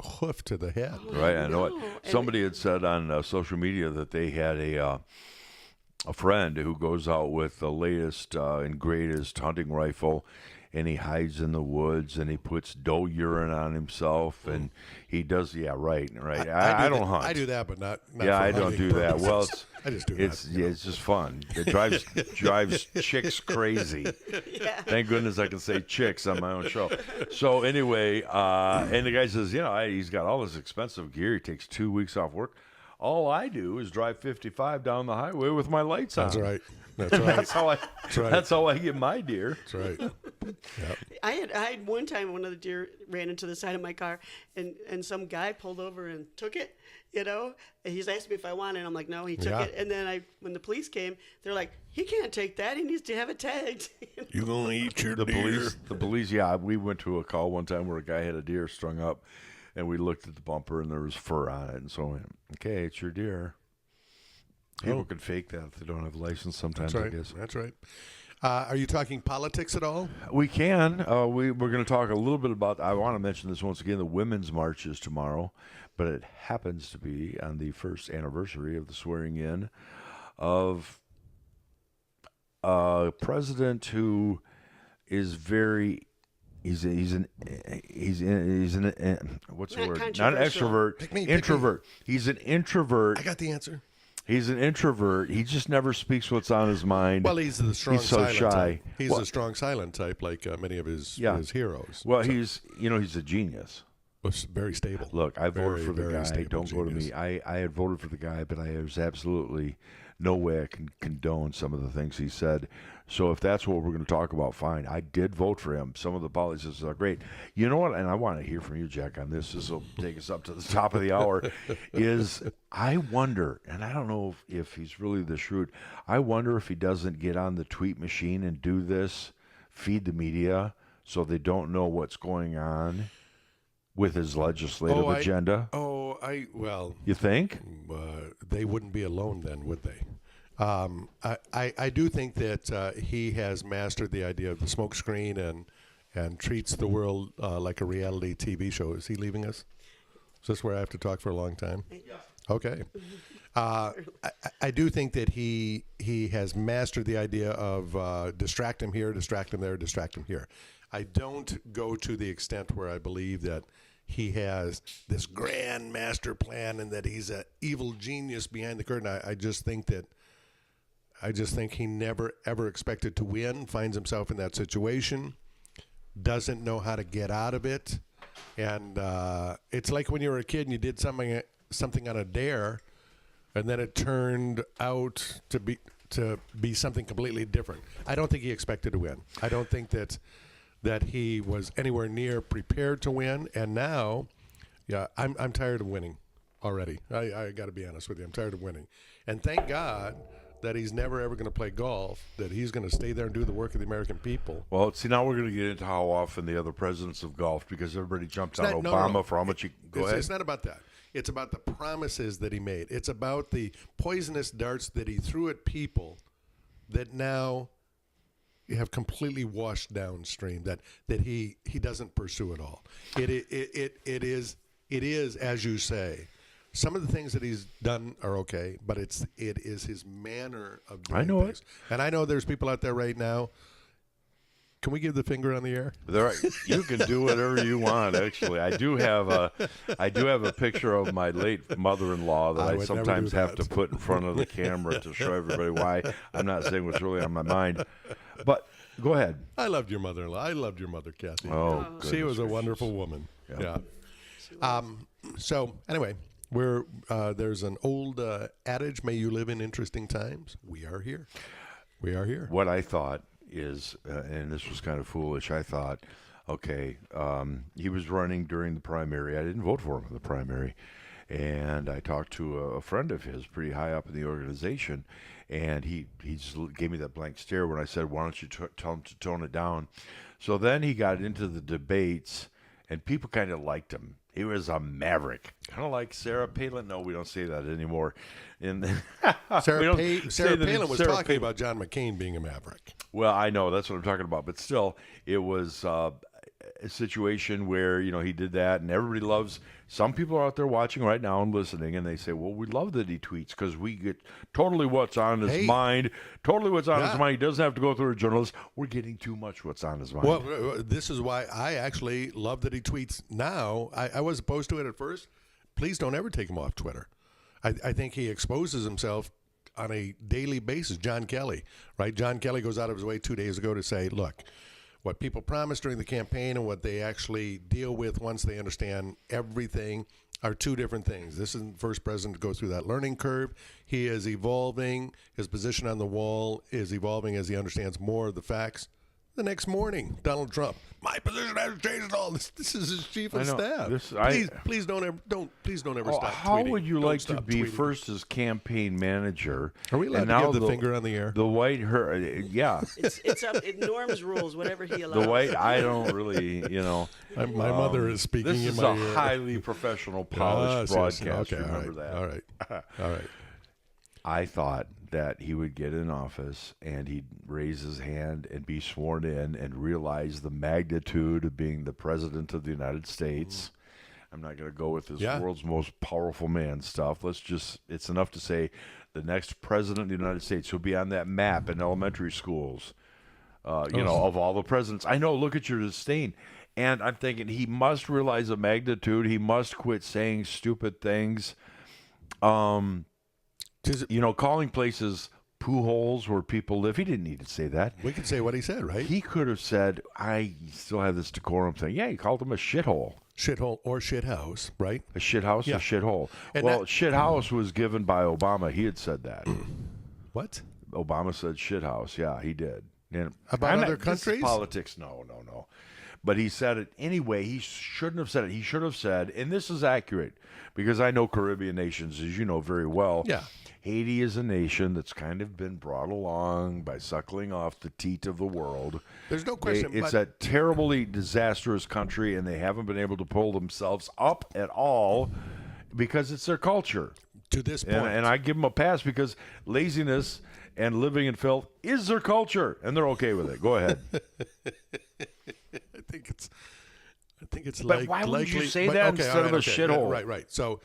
hoof to the head. Right, I know it. Somebody had said on social media that they had a friend who goes out with the latest and greatest hunting rifle, and he hides in the woods, and he puts doe urine on himself, and he does, right. I don't hunt. I do that, but not I don't do that. Well, I just do it's just fun. It drives chicks crazy. Yeah. Thank goodness I can say chicks on my own show. So anyway, and the guy says, he's got all this expensive gear. He takes 2 weeks off work. All I do is drive 55 down the highway with my lights on. That's right. That's right. That's how I get my deer. That's right. Yep. I had one time one of the deer ran into the side of my car, and some guy pulled over and took it. And he's asked me if I want it. And I'm like, no. He took it, and then when the police came, they're like, he can't take that. He needs to have it tagged. You gonna eat your deer? The police. Yeah, we went to a call one time where a guy had a deer strung up. And we looked at the bumper, and there was fur on it. And so, we went, okay, it's your deer. People can fake that if they don't have a license sometimes, That's right. I guess. That's right. Are you talking politics at all? We can. We're going to talk a little bit about, I want to mention this once again, the Women's March is tomorrow. But it happens to be on the first anniversary of the swearing in of a president who is very... He's an what's the word? Not an extrovert. Introvert. He's an introvert. I got the answer. He's an introvert. He just never speaks what's on his mind. Well, he's the strong. He's so silent shy. Type. He's a strong silent type, like many of his heroes. Well, he's a genius. Very stable. Look, I voted for the guy. Don't go to me. I had voted for the guy, but there's absolutely no way I can condone some of the things he said. So if that's what we're going to talk about, fine. I did vote for him. Some of the policies are great. You know what? And I want to hear from you, Jack, on this. This will take us up to the top of the hour. Is I wonder, and I don't know if he's really this shrewd, I wonder if he doesn't get on the tweet machine and do this, feed the media so they don't know what's going on with his legislative agenda. Well. You think? They wouldn't be alone then, would they? I do think that he has mastered the idea of the smoke screen and treats the world like a reality TV show. Is he leaving us? Is this where I have to talk for a long time? Yeah. Okay. I do think that he has mastered the idea of distract him here, distract him there, distract him here. I don't go to the extent where I believe that he has this grand master plan and that he's an evil genius behind the curtain. I just think he never ever expected to win, finds himself in that situation, doesn't know how to get out of it. And it's like when you were a kid and you did something on a dare, and then it turned out to be something completely different. I don't think he expected to win. I don't think that he was anywhere near prepared to win. And now, I'm tired of winning already. I got to be honest with you. I'm tired of winning. And thank God that he's never, ever going to play golf, that he's going to stay there and do the work of the American people. Well, see, now we're going to get into how often the other presidents of golf, because everybody jumped on Obama for how much he... Go ahead. It's not about that. It's about the promises that he made. It's about the poisonous darts that he threw at people that now have completely washed downstream, that he doesn't pursue at all. It is, as you say, some of the things that he's done are okay, but it is his manner of doing things. I know it. And I know there's people out there right now. Can we give the finger on the air? You can do whatever you want. Actually, I do have a picture of my late mother-in-law that I sometimes have to put in front of the camera to show everybody why I'm not saying what's really on my mind. But go ahead. I loved your mother-in-law. I loved your mother, Kathy. Oh, she was a wonderful woman. Yeah. So anyway, there's an old adage: "May you live in interesting times." We are here. We are here. What I thought is, and this was kind of foolish, I thought, okay, he was running during the primary. I didn't vote for him in the primary. And I talked to a friend of his pretty high up in the organization, and he just gave me that blank stare when I said, why don't you tell him to tone it down? So then he got into the debates, and people kind of liked him. He was a maverick, kind of like Sarah Palin. No, we don't say that anymore. Sarah Palin was talking about John McCain being a maverick. Well, I know, that's what I'm talking about. But still, it was a situation where, he did that, and everybody loves. Some people are out there watching right now and listening, and they say, well, we love that he tweets because we get totally what's on his mind. Totally what's on his mind. He doesn't have to go through a journalist. We're getting too much what's on his mind. Well, this is why I actually love that he tweets now. I was opposed to it at first. Please don't ever take him off Twitter. I think he exposes himself on a daily basis. John Kelly, right? John Kelly goes out of his way 2 days ago to say, look, what people promised during the campaign and what they actually deal with once they understand everything are two different things. This isn't the first president to go through that learning curve. He is evolving. His position on the wall is evolving as he understands more of the facts. The next morning, Donald Trump, my position hasn't changed at all. This is his chief of staff. Please don't ever stop how tweeting. would you like to be first as campaign manager? Are we allowed to give the finger on the air? The white, yeah. It's up. Norm's rules, whatever he allows. The white, I don't really, My mother is speaking in my ear. This is a highly professional, polished broadcast. Okay, remember that. All right. I thought that he would get in office and he'd raise his hand and be sworn in and realize the magnitude of being the president of the United States. I'm not going to go with this world's most powerful man stuff. It's enough to say the next president of the United States will be on that map in elementary schools, of all the presidents. I know, look at your disdain. And I'm thinking he must realize the magnitude. He must quit saying stupid things. Calling places poo holes where people live. He didn't need to say that. We could say what he said, right? He could have said, I still have this decorum thing. Yeah, he called him a shithole. Shithole or shithouse, right? A shithouse, a shithole. Well, shithouse was given by Obama. He had said that. What? Obama said shithouse. Yeah, he did. And about other countries? Politics, no. But he said it anyway. He shouldn't have said it. He should have said, and this is accurate because I know Caribbean nations, as you know very well. Yeah. Haiti is a nation that's kind of been brought along by suckling off the teat of the world. There's no question. It's a terribly disastrous country, and they haven't been able to pull themselves up at all because it's their culture. To this point. And I give them a pass because laziness and living in filth is their culture, and they're okay with it. Go ahead. I think it's but why would you say that instead of a shithole? Right. So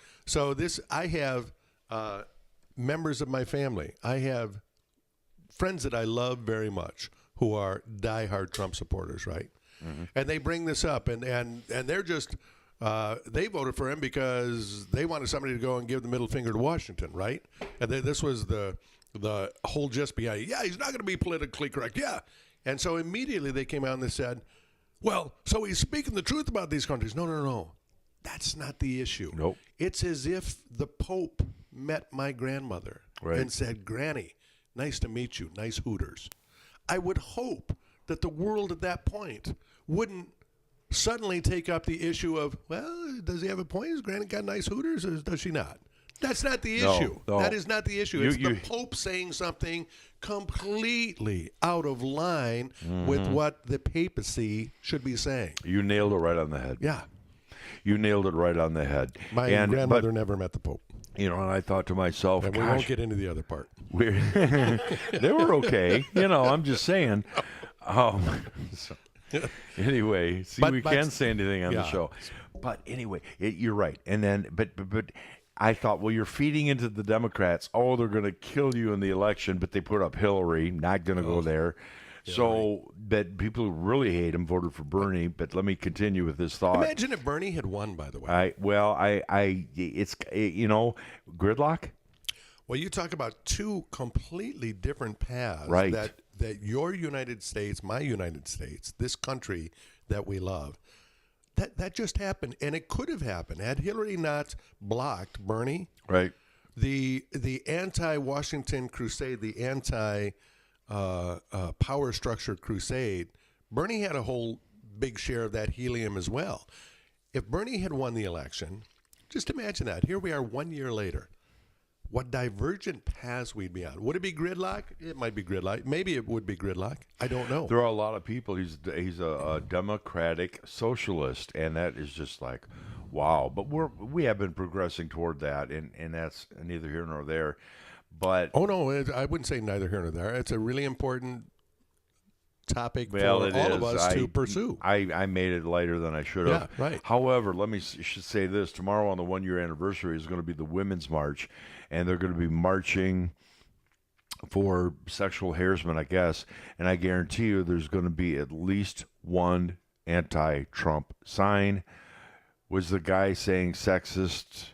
this, I have members of my family. I have friends that I love very much who are diehard Trump supporters, right? Mm-hmm. And they bring this up, and they're just They voted for him because they wanted somebody to go and give the middle finger to Washington, right? And this was the whole gist behind it. Yeah, he's not going to be politically correct. Yeah. And so immediately they came out and they said, well, so he's speaking the truth about these countries. No. That's not the issue. Nope. It's as if the Pope met my grandmother and said, Granny, nice to meet you. Nice Hooters. I would hope that the world at that point wouldn't suddenly take up the issue of, well, does he have a point? Has Granny got nice Hooters or does she not? That's not the issue. No. That is not the issue. It's the Pope saying something completely out of line with what the papacy should be saying. You nailed it right on the head. Yeah. You nailed it right on the head. My grandmother never met the Pope. And I thought to myself, and we won't get into the other part. They were okay. I'm just saying. Anyway, we can't say anything on the show. But anyway, you're right. And then, but I thought, well, you're feeding into the Democrats. Oh, they're going to kill you in the election, but they put up Hillary. Not going to go there. So, but people who really hate him voted for Bernie. But let me continue with this thought. Imagine if Bernie had won, by the way. It's gridlock. Well, you talk about two completely different paths. Right. That your United States, my United States, this country that we love, that just happened, and it could have happened had Hillary not blocked Bernie. Right. The anti-Washington crusade, the anti-power structure crusade, Bernie had a whole big share of that helium as well. If Bernie had won the election, just imagine that. Here we are 1 year later. What divergent paths we'd be on. Would it be gridlock? It might be gridlock. Maybe it would be gridlock. I don't know. There are a lot of people. He's a democratic socialist, and that is just like, wow. But we have been progressing toward that, and that's neither here nor there. But oh no, I wouldn't say neither here nor there. It's a really important topic for all of us to pursue. I made it lighter than I should have. Yeah, right. However, should say this. Tomorrow on the 1 year anniversary is going to be the Women's March, and they're going to be marching for sexual harassment, I guess. And I guarantee you there's going to be at least one anti-Trump sign. Was the guy saying sexist,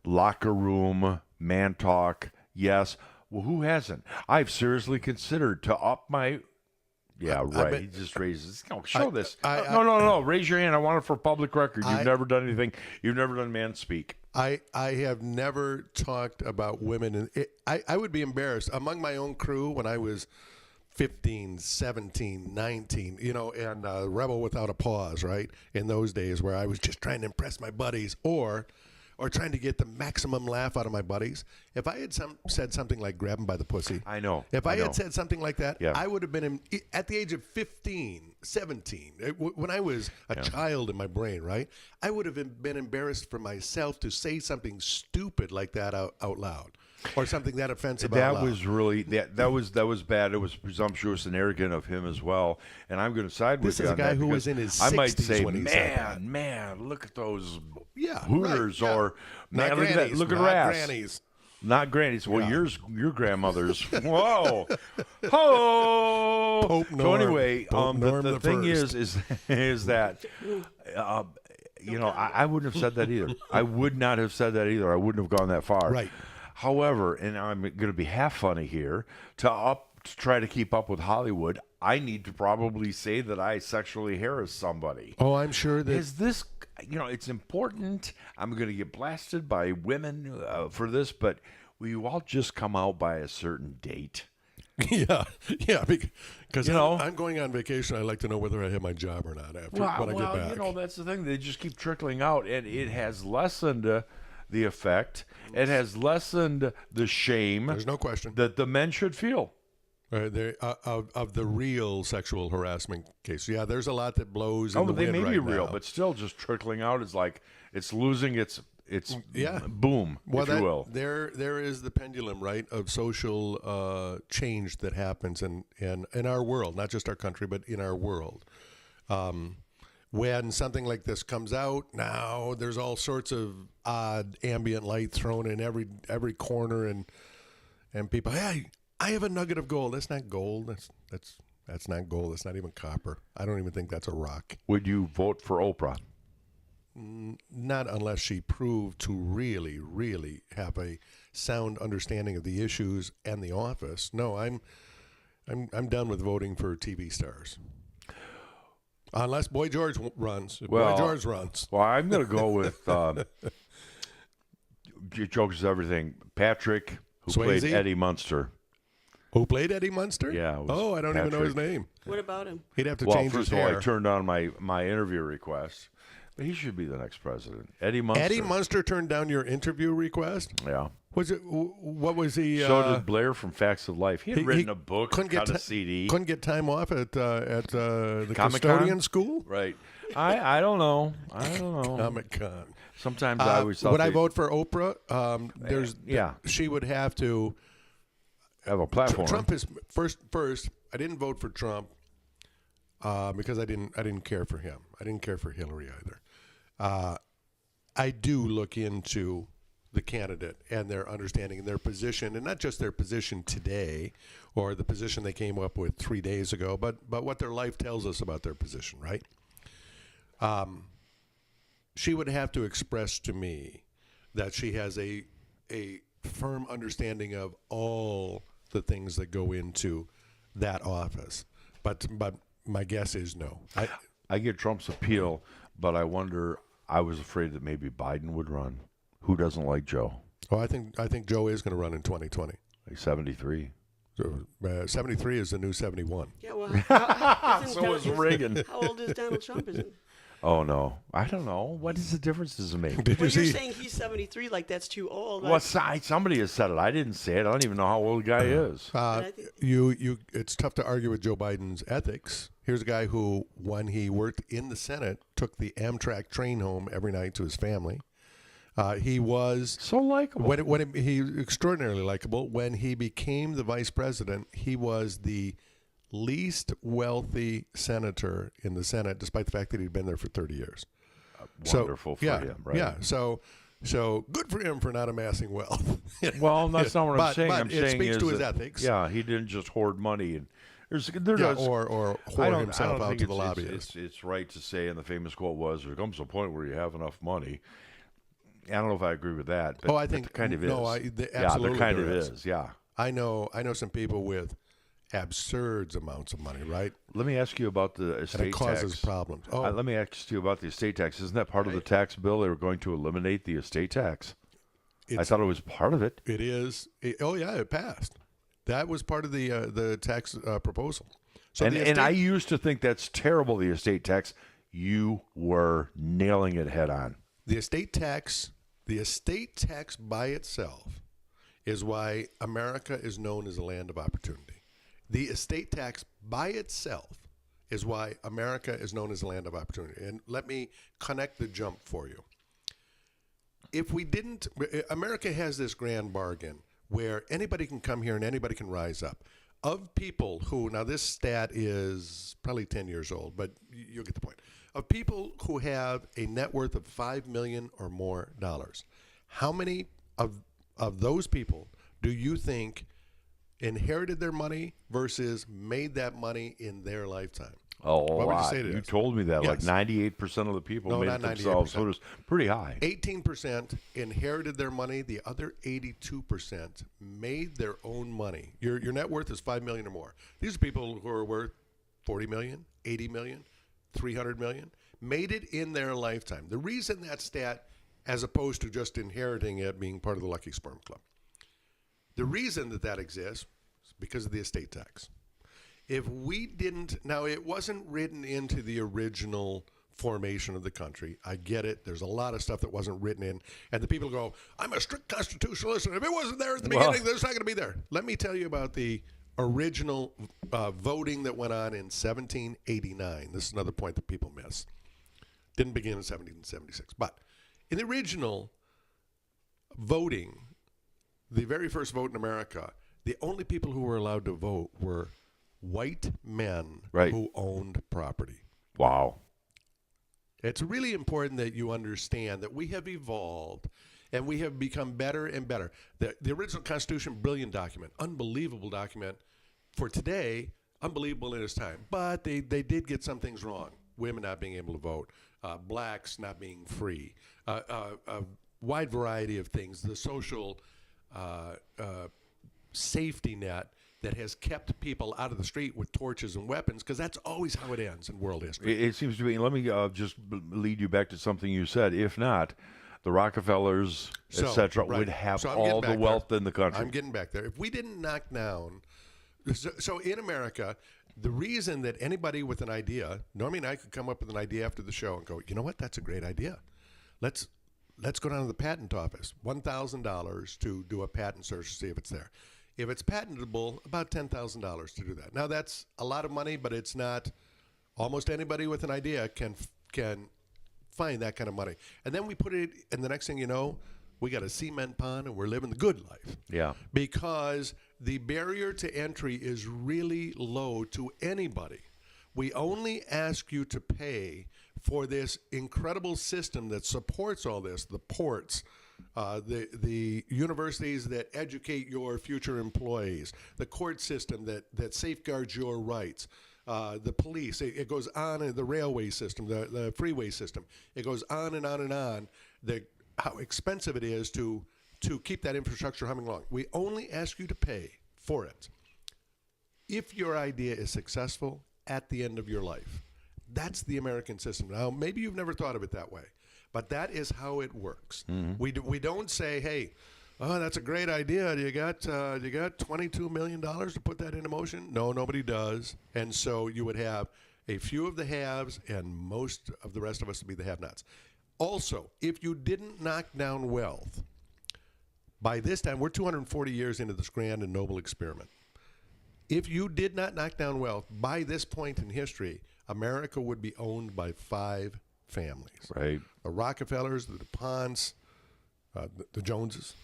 locker room, man talk? Yes. Well, who hasn't? I've seriously considered to up my... Yeah, right. He just raises. Show this. No. Raise your hand. I want it for public record. You've never done anything. You've never done man speak. I have never talked about women. I would be embarrassed among my own crew when I was 15, 17, 19, and rebel without a pause, right? In those days where I was just trying to impress my buddies or trying to get the maximum laugh out of my buddies. If I had said something like grab him by the pussy. I know. If I had said something like that, yeah. I would have been at the age of 15, 17, when I was a child in my brain, right? I would have been embarrassed for myself to say something stupid like that out loud. Or something that offensive. That was really that was bad. It was presumptuous and arrogant of him as well. And I'm going to side with you on that. This is a guy who was in his 60s I might say, when he said that. man, look at those right, Hooters, yeah. or not man, grannies, look at that, look at not her ass. Grannies. Not grannies. Well, your grandmother's. Whoa, ho. Pope Norm. So anyway, Norm the thing first. is that. I wouldn't have said that either. I would not have said that either. I wouldn't have gone that far. Right. However, and I'm going to be half funny here, to try to keep up with Hollywood, I need to probably say that I sexually harass somebody. Oh, I'm sure that... Is this, it's important. I'm going to get blasted by women for this, but will you all just come out by a certain date? Yeah, because I'm going on vacation. I like to know whether I have my job or not when I get back. That's the thing. They just keep trickling out, and it has lessened the effect. It has lessened the shame. There's no question that the men should feel. Of the real sexual harassment case. Yeah, there's a lot that blows in the wind they may right be real, now. but still just trickling out is like it's losing its boom, well, if you will. There is the pendulum, right, of social change that happens in our world, not just our country, but in our world. When something like this comes out, now there's all sorts of odd ambient light thrown in every corner, and people, hey, I have a nugget of gold. That's not gold. That's not gold. That's not even copper. I don't even think that's a rock. Would you vote for Oprah? not unless she proved to really, really have a sound understanding of the issues and the office. No, I'm done with voting for TV stars. Unless Boy George runs. Boy George runs. Well, I'm going to go with jokes is everything. Patrick, who Swayze? played Eddie Munster. Who played Eddie Munster? Yeah. I don't even know his name. What about him? He'd have to change his first of all, hair. I turned on my interview request. But he should be the next president. Eddie Munster. Eddie Munster turned down your interview request? Yeah. What was he? So did Blair from Facts of Life. He had written a book, couldn't cut get a CD. Couldn't get time off at the Comic-Con? custodian school? Right. I don't know. Comic-Con. Sometimes I always thought would I vote for Oprah? Yeah. She would have to have a platform. Trump is first. I didn't vote for Trump because I didn't care for him. I didn't care for Hillary either. I do look into the candidate and their understanding and their position, and not just their position today or the position they came up with 3 days ago, but what their life tells us about their position, right? She would have to express to me that she has a firm understanding of all the things that go into that office. But my guess is no. I get Trump's appeal, but I wonder. I was afraid that maybe Biden would run. Who doesn't like Joe? Oh, I think Joe is going to run in 2020. He's 73. So, 73 is the new 71. Yeah, well, So is Reagan. How old is Donald Trump? Isn't? Oh no, I don't know. What is the difference does it make? Well, you're saying he's 73, like that's too old. Well, somebody has said it. I didn't say it. I don't even know how old the guy is. It's tough to argue with Joe Biden's ethics. Here's a guy who, when he worked in the Senate, took the Amtrak train home every night to his family. He was so likable. He extraordinarily likable. When he became the vice president, he was the least wealthy senator in the Senate, despite the fact that he'd been there for 30 years. Wonderful for him, right? Yeah. So good for him for not amassing wealth. Well, that's not what I'm saying. But I'm it saying speaks to his that, ethics. Yeah, he didn't just hoard money and or whore himself out to the lobbyists. It's right to say, and the famous quote was, "There comes a point where you have enough money." I don't know if I agree with that. But, I think but there kind of no, is. Absolutely, there kind there of is. Yeah, I know some people with absurd amounts of money, right? Let me ask you about the estate and it causes tax. problems. Let me ask you about the estate tax. Isn't that part of the tax bill? They were going to eliminate the estate tax. I thought it was part of it. It is. It passed. That was part of the tax proposal. So and I used to think that's terrible, the estate tax. You were nailing it head on. The estate tax by itself is why America is known as a land of opportunity. The estate tax by itself is why America is known as a land of opportunity. And let me connect the jump for you. If we didn't, America has this grand bargain where anybody can come here and anybody can rise up. Of people who, now this stat is probably 10 years old, but you'll get the point. Of people who have a net worth of $5 million or more dollars, how many of those people do you think inherited their money versus made that money in their lifetime? Oh, what would you say to you this? told me that. Yes. Like 98% of the people made it themselves. So it was pretty high. 18% inherited their money. The other 82% made their own money. Your net worth is $5 million or more. These are people who are worth $40 million, $80 million, $300 million. Made it in their lifetime. The reason that stat, as opposed to just inheriting it, being part of the Lucky Sperm Club, the reason that exists is because of the estate tax. If we didn't, now it wasn't written into the original formation of the country. I get it. There's a lot of stuff that wasn't written in. And the people go, I'm a strict constitutionalist, and if it wasn't there at the beginning, it's not going to be there. Let me tell you about the original voting that went on in 1789. This is another point that people miss. Didn't begin in 1776. But in the original voting, the very first vote in America, the only people who were allowed to vote were white men who owned property. Wow. It's really important that you understand that we have evolved and we have become better and better. The original Constitution, brilliant document, unbelievable document. For today, unbelievable in its time. But they did get some things wrong. Women not being able to vote, blacks not being free, a wide variety of things, the social safety net that has kept people out of the street with torches and weapons, because that's always how it ends in world history. It seems to be. Let me just lead you back to something you said. If not, the Rockefellers, etc., right. would have So I'm all getting the back wealth there. in the country. I'm getting back there. If we didn't knock down, so in America, the reason that anybody with an idea, Normie and I could come up with an idea after the show and go, you know what, that's a great idea. Let's go down to the patent office. $1,000 to do a patent search to see if it's there. If it's patentable, about $10,000 to do that. Now that's a lot of money, but it's not. Almost anybody with an idea can find that kind of money. And then we put it, and the next thing you know, we got a cement pond and we're living the good life. Yeah. Because the barrier to entry is really low to anybody. We only ask you to pay for this incredible system that supports all this, the ports, the universities that educate your future employees, the court system that safeguards your rights, the police. It goes on, in the railway system, the freeway system. It goes on and on and on. How expensive it is to keep that infrastructure humming along. We only ask you to pay for it if your idea is successful at the end of your life. That's the American system. Now, maybe you've never thought of it that way, but that is how it works. Mm-hmm. We don't say, hey, oh, that's a great idea. You got $22 million to put that into motion? No, nobody does. And so you would have a few of the haves and most of the rest of us would be the have-nots. Also, if you didn't knock down wealth, by this time, we're 240 years into this grand and noble experiment. If you did not knock down wealth, by this point in history, America would be owned by 5 families. Right. The Rockefellers, the DuPonts, the Joneses.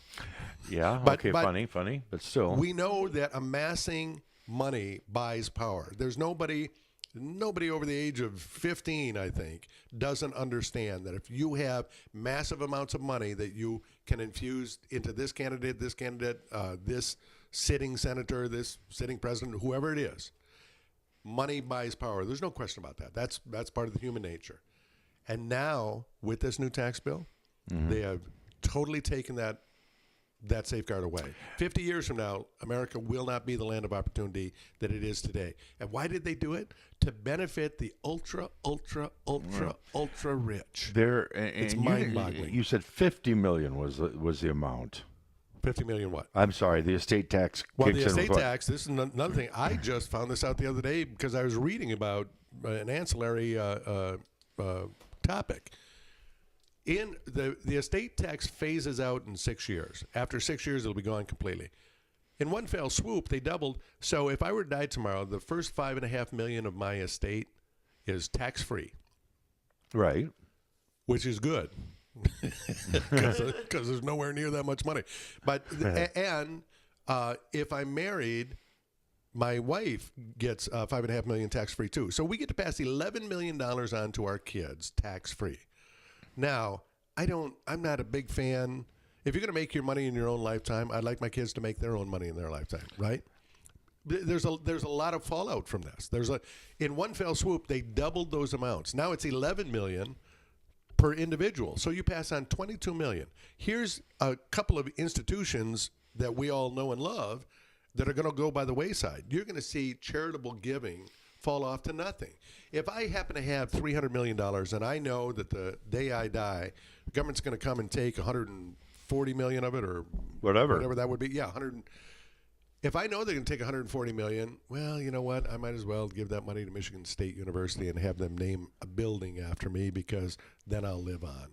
Yeah, But funny, but still. We know that amassing money buys power. There's nobody over the age of 15, I think, doesn't understand that if you have massive amounts of money that you can infuse into this candidate, this sitting senator, this sitting president, whoever it is, money buys power. There's no question about that. That's part of the human nature. And now, with this new tax bill, they have totally taken that safeguard away. 50 years from now, America will not be the land of opportunity that it is today. And why did they do it? To benefit the ultra rich. It's mind-boggling. You said $50 million was the amount. 50 million what? I'm sorry, the estate tax. Well, kicks the estate in tax, this is another thing. I just found this out the other day because I was reading about an ancillary topic. In the estate tax phases out in 6 years. After 6 years, it'll be gone completely. In one fell swoop, they doubled. So if I were to die tomorrow, the first $5.5 million of my estate is tax-free. Right. Which is good. Because there's nowhere near that much money. But if I'm married, my wife gets $5.5 million tax-free too. So we get to pass $11 million on to our kids tax-free. Now, I'm not a big fan. If you're going to make your money in your own lifetime, I'd like my kids to make their own money in their lifetime, right? There's a lot of fallout from this. In one fell swoop, they doubled those amounts. Now it's $11 million per individual. So you pass on $22 million. Here's a couple of institutions that we all know and love that are going to go by the wayside. You're going to see charitable giving fall off to nothing. If I happen to have $300 million and I know that the day I die, the government's going to come and take $140 million of it or whatever that would be. Yeah, if I know they're going to take $140 million, well, you know what? I might as well give that money to Michigan State University and have them name a building after me because then I'll live on.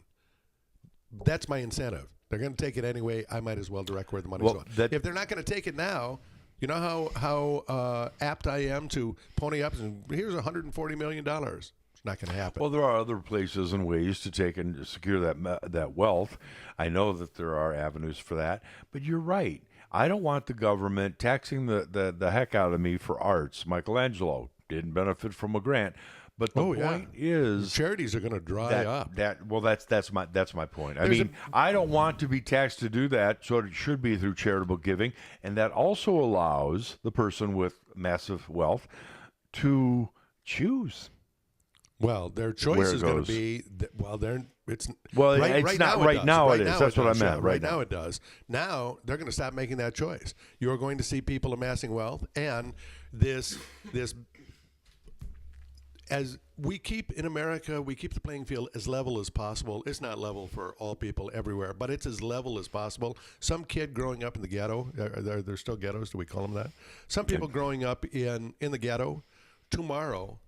That's my incentive. They're going to take it anyway. I might as well direct where the money's going. If they're not going to take it now, you know how apt I am to pony up and here's $140 million. It's not going to happen. Well, there are other places and ways to take and secure that wealth. I know that there are avenues for that, but you're right. I don't want the government taxing the heck out of me for arts. Michelangelo didn't benefit from a grant, but the point is charities are going to dry up. That's my point. I don't want to be taxed to do that, so it should be through charitable giving, and that also allows the person with massive wealth to choose. Well, their choice is going to be it's not right now. It is. That's what I meant. Right now it does. Now they're going to stop making that choice. You are going to see people amassing wealth, and this as we keep in America, we keep the playing field as level as possible. It's not level for all people everywhere, but it's as level as possible. Some kid growing up in the ghetto, they're still ghettos. Do we call them that? Some people growing up in the ghetto tomorrow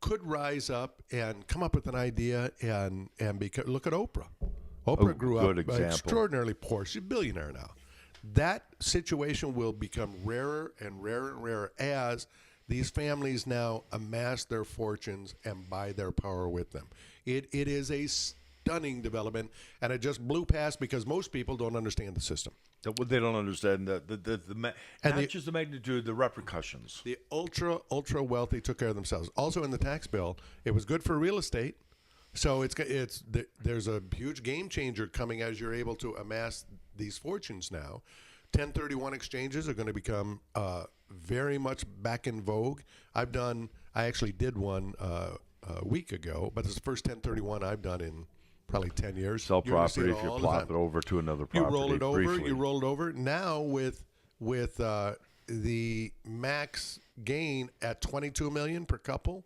could rise up and come up with an idea and look at Oprah. Oprah grew up extraordinarily poor. She's a billionaire now. That situation will become rarer and rarer and rarer as these families now amass their fortunes and buy their power with them. It is a stunning development, and it just blew past because most people don't understand the system. They don't understand just the magnitude, the repercussions. The ultra wealthy took care of themselves. Also in the tax bill, it was good for real estate. So there's a huge game changer coming as you're able to amass these fortunes now. 1031 exchanges are going to become very much back in vogue. I actually did one a week ago, but it's the first 1031 I've done in probably 10 years. Sell property if you plop it over to another property. You roll it over. Now with the max gain at $22 million per couple,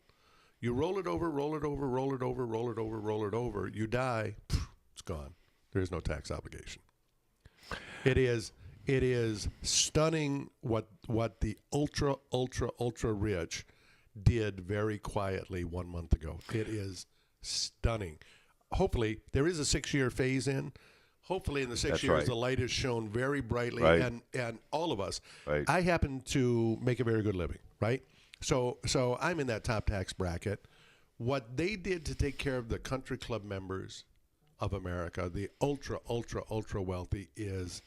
you roll it over. You die, it's gone. There is no tax obligation. It is stunning what the ultra rich did very quietly 1 month ago. It is stunning. Hopefully, there is a 6-year phase in. Hopefully, in the 6 years, the light is shown very brightly, and all of us. Right. I happen to make a very good living, right? So I'm in that top tax bracket. What they did to take care of the country club members of America, the ultra wealthy, is.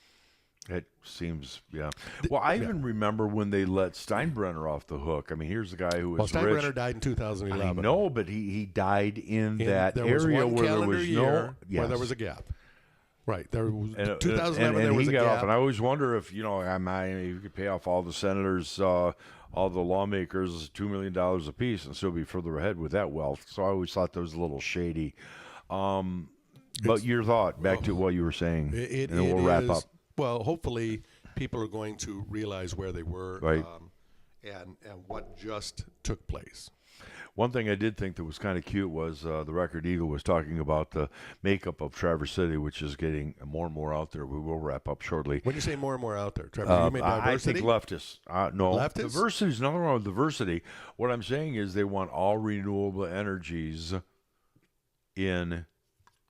It seems, yeah. Well, I even remember when they let Steinbrenner off the hook. I mean, here's a guy who was rich. Steinbrenner died in 2011. I know, but he died in that area where there was where there was a gap. Right. There was 2011. And there was he a got gap. off. And I always wonder if you could pay off all the senators, all the lawmakers, $2 million apiece, and still be further ahead with that wealth. So I always thought that was a little shady. But your thought back to what you were saying, and then we'll wrap up. Well, hopefully people are going to realize where they were and what just took place. One thing I did think that was kind of cute was the Record Eagle was talking about the makeup of Traverse City, which is getting more and more out there. We will wrap up shortly. When you say more and more out there, Traverse, you mean diversity? I think leftists. No, leftists? Diversity is nothing wrong with diversity. What I'm saying is they want all renewable energies in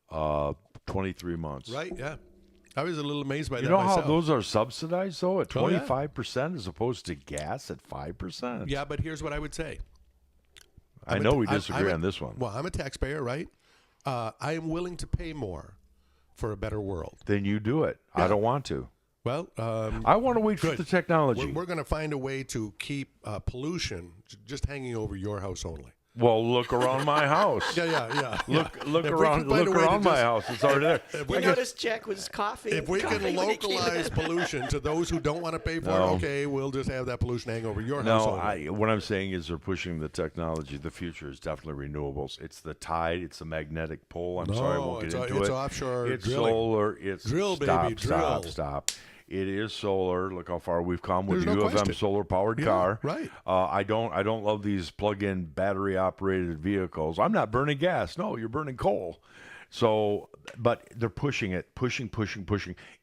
23 months. Right, yeah. I was a little amazed by that. You know myself. how those are subsidized, though, at 25% as opposed to gas at 5%? Yeah, but here's what I would say. I know we disagree on this one. Well, I'm a taxpayer, right? I am willing to pay more for a better world. Then you do it. Yeah. I don't want to. Well, I want to wait for the technology. We're going to find a way to keep pollution just hanging over your house only. Well, look around my house. Yeah. Look around my house. It's already there. You noticed Jack was coughing. If we can localize pollution to those who don't want to pay for it, okay, we'll just have that pollution hang over your house only. What I'm saying is they're pushing the technology. The future is definitely renewables. It's the tide. It's the magnetic pole. I'm sorry, I won't get into it. It's offshore It's drilling. Solar. It's drill, baby, drill. Stop. It is solar. Look how far we've come with There's the no U of M question. solar-powered car. Right. I don't love these plug-in battery-operated vehicles. I'm not burning gas. No, you're burning coal. So, but they're pushing it, pushing.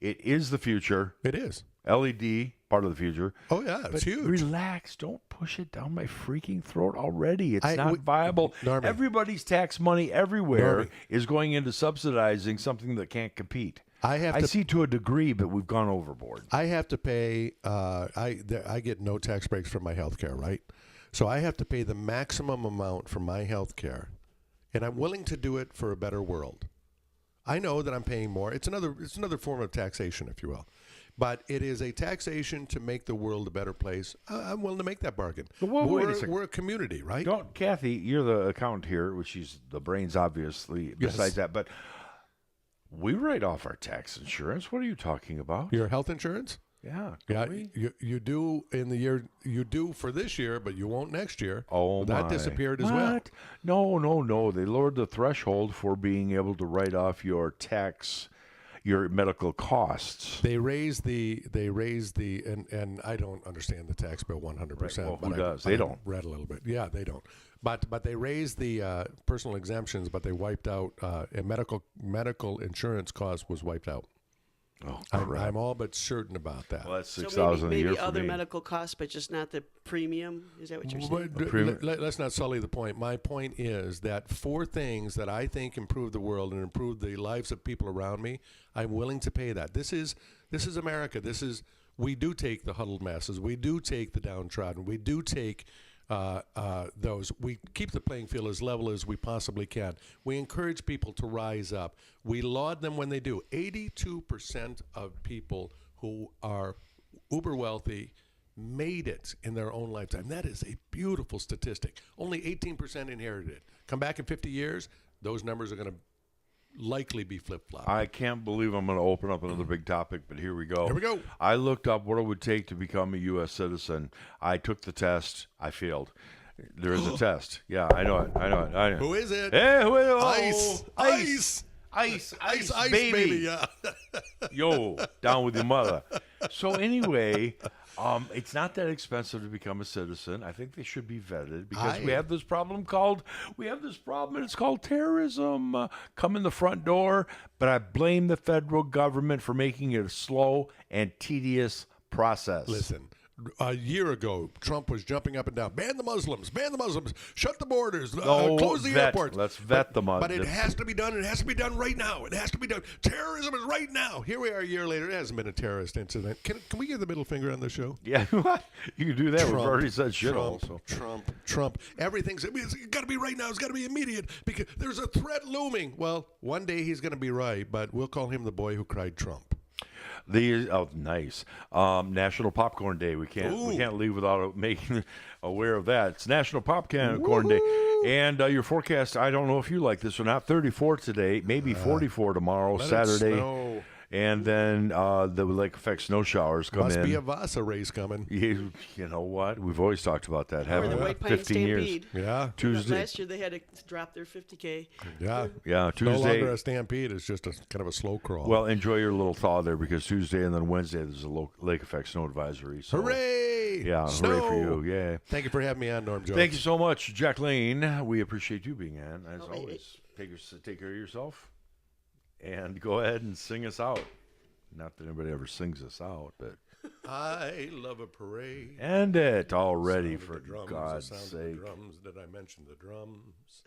It is the future. It is. LED, part of the future. Oh, yeah, it's huge. Relax. Don't push it down my freaking throat already. It's not viable. Norman. Everybody's tax money everywhere is going into subsidizing something that can't compete. I see to a degree, but we've gone overboard. I have to pay. I get no tax breaks for my health care, right? So I have to pay the maximum amount for my health care, and I'm willing to do it for a better world. I know that I'm paying more. It's another form of taxation, if you will. But it is a taxation to make the world a better place. I'm willing to make that bargain. Well, wait a second. We're a community, right? Kathy, you're the accountant here, which is the brains, obviously, besides that. But we write off our tax insurance. What are you talking about? Your health insurance? Yeah. Yeah, you do in the year, you do for this year, but you won't next year. Oh, that my. disappeared as What? well. No. They lowered the threshold for being able to write off your medical costs. They raised the, and I don't understand the tax bill 100%. Right. Well, who but does? I They don't. read a little bit. Yeah, they don't. But they raised the personal exemptions, but they wiped out a medical insurance cost was wiped out. Oh, I'm all but certain about that. Well, that's So $6,000 a year maybe for other me. medical costs, but just not the premium. Is that what you're saying? Let's not sully the point. My point is that 4 things that I think improve the world and improve the lives of people around me, I'm willing to pay that. This is America. We do take the huddled masses. We do take the downtrodden. We do take those. We keep the playing field as level as we possibly can. We encourage people to rise up. We laud them when they do. 82% of people who are uber wealthy made it in their own lifetime. That is a beautiful statistic. Only 18% inherited it. Come back in 50 years, those numbers are going to likely be flip-flopped. I can't believe I'm going to open up another big topic, but here we go. Here we go. I looked up what it would take to become a U.S. citizen. I took the test. I failed. There is a test. Yeah, I know it. Who is it? Hey, who Ice, baby. Yeah. Yo, down with your mother. So anyway, it's not that expensive to become a citizen. I think they should be vetted because we have this problem, and it's called terrorism. Come in the front door, but I blame the federal government for making it a slow and tedious process. Listen, a year ago, Trump was jumping up and down. Ban the Muslims. Shut the borders. Close the airports. Let's vet the Muslims. But it has to be done. It has to be done right now. It has to be done. Terrorism is right now. Here we are a year later. It hasn't been a terrorist incident. Can we give the middle finger on the show? Yeah, what? You can do that. Trump, We've already said shit Trump, also. Trump. Everything's it's got to be right now. It's got to be immediate because there's a threat looming. Well, one day he's going to be right, but we'll call him the boy who cried Trump. Nice. National Popcorn Day. We can't leave without making aware of that. It's National Popcorn Day. And your forecast, I don't know if you like this or not, 34 today, maybe 44 tomorrow, Saturday. And then the lake effect snow showers come in. Must be a Vasa race coming. You know what? We've always talked about that, haven't the we? White Pine 15 years. Stampede. Yeah. Tuesday. Last year they had to drop their 50K. Yeah. Tuesday. No longer a stampede. It's just a kind of a slow crawl. Well, enjoy your little thaw there because Tuesday and then Wednesday there's a lake effect snow advisory. So, hooray! Yeah, Snow! hooray for you. Yeah. Thank you for having me on, Norm Jones. Thank you so much, Jack Lane. We appreciate you being on, as always. Take care of yourself and go ahead and sing us out. Not that anybody ever sings us out, but I love a parade. End it already, for God's God's sake. sake. Drums. Did I mention the drums?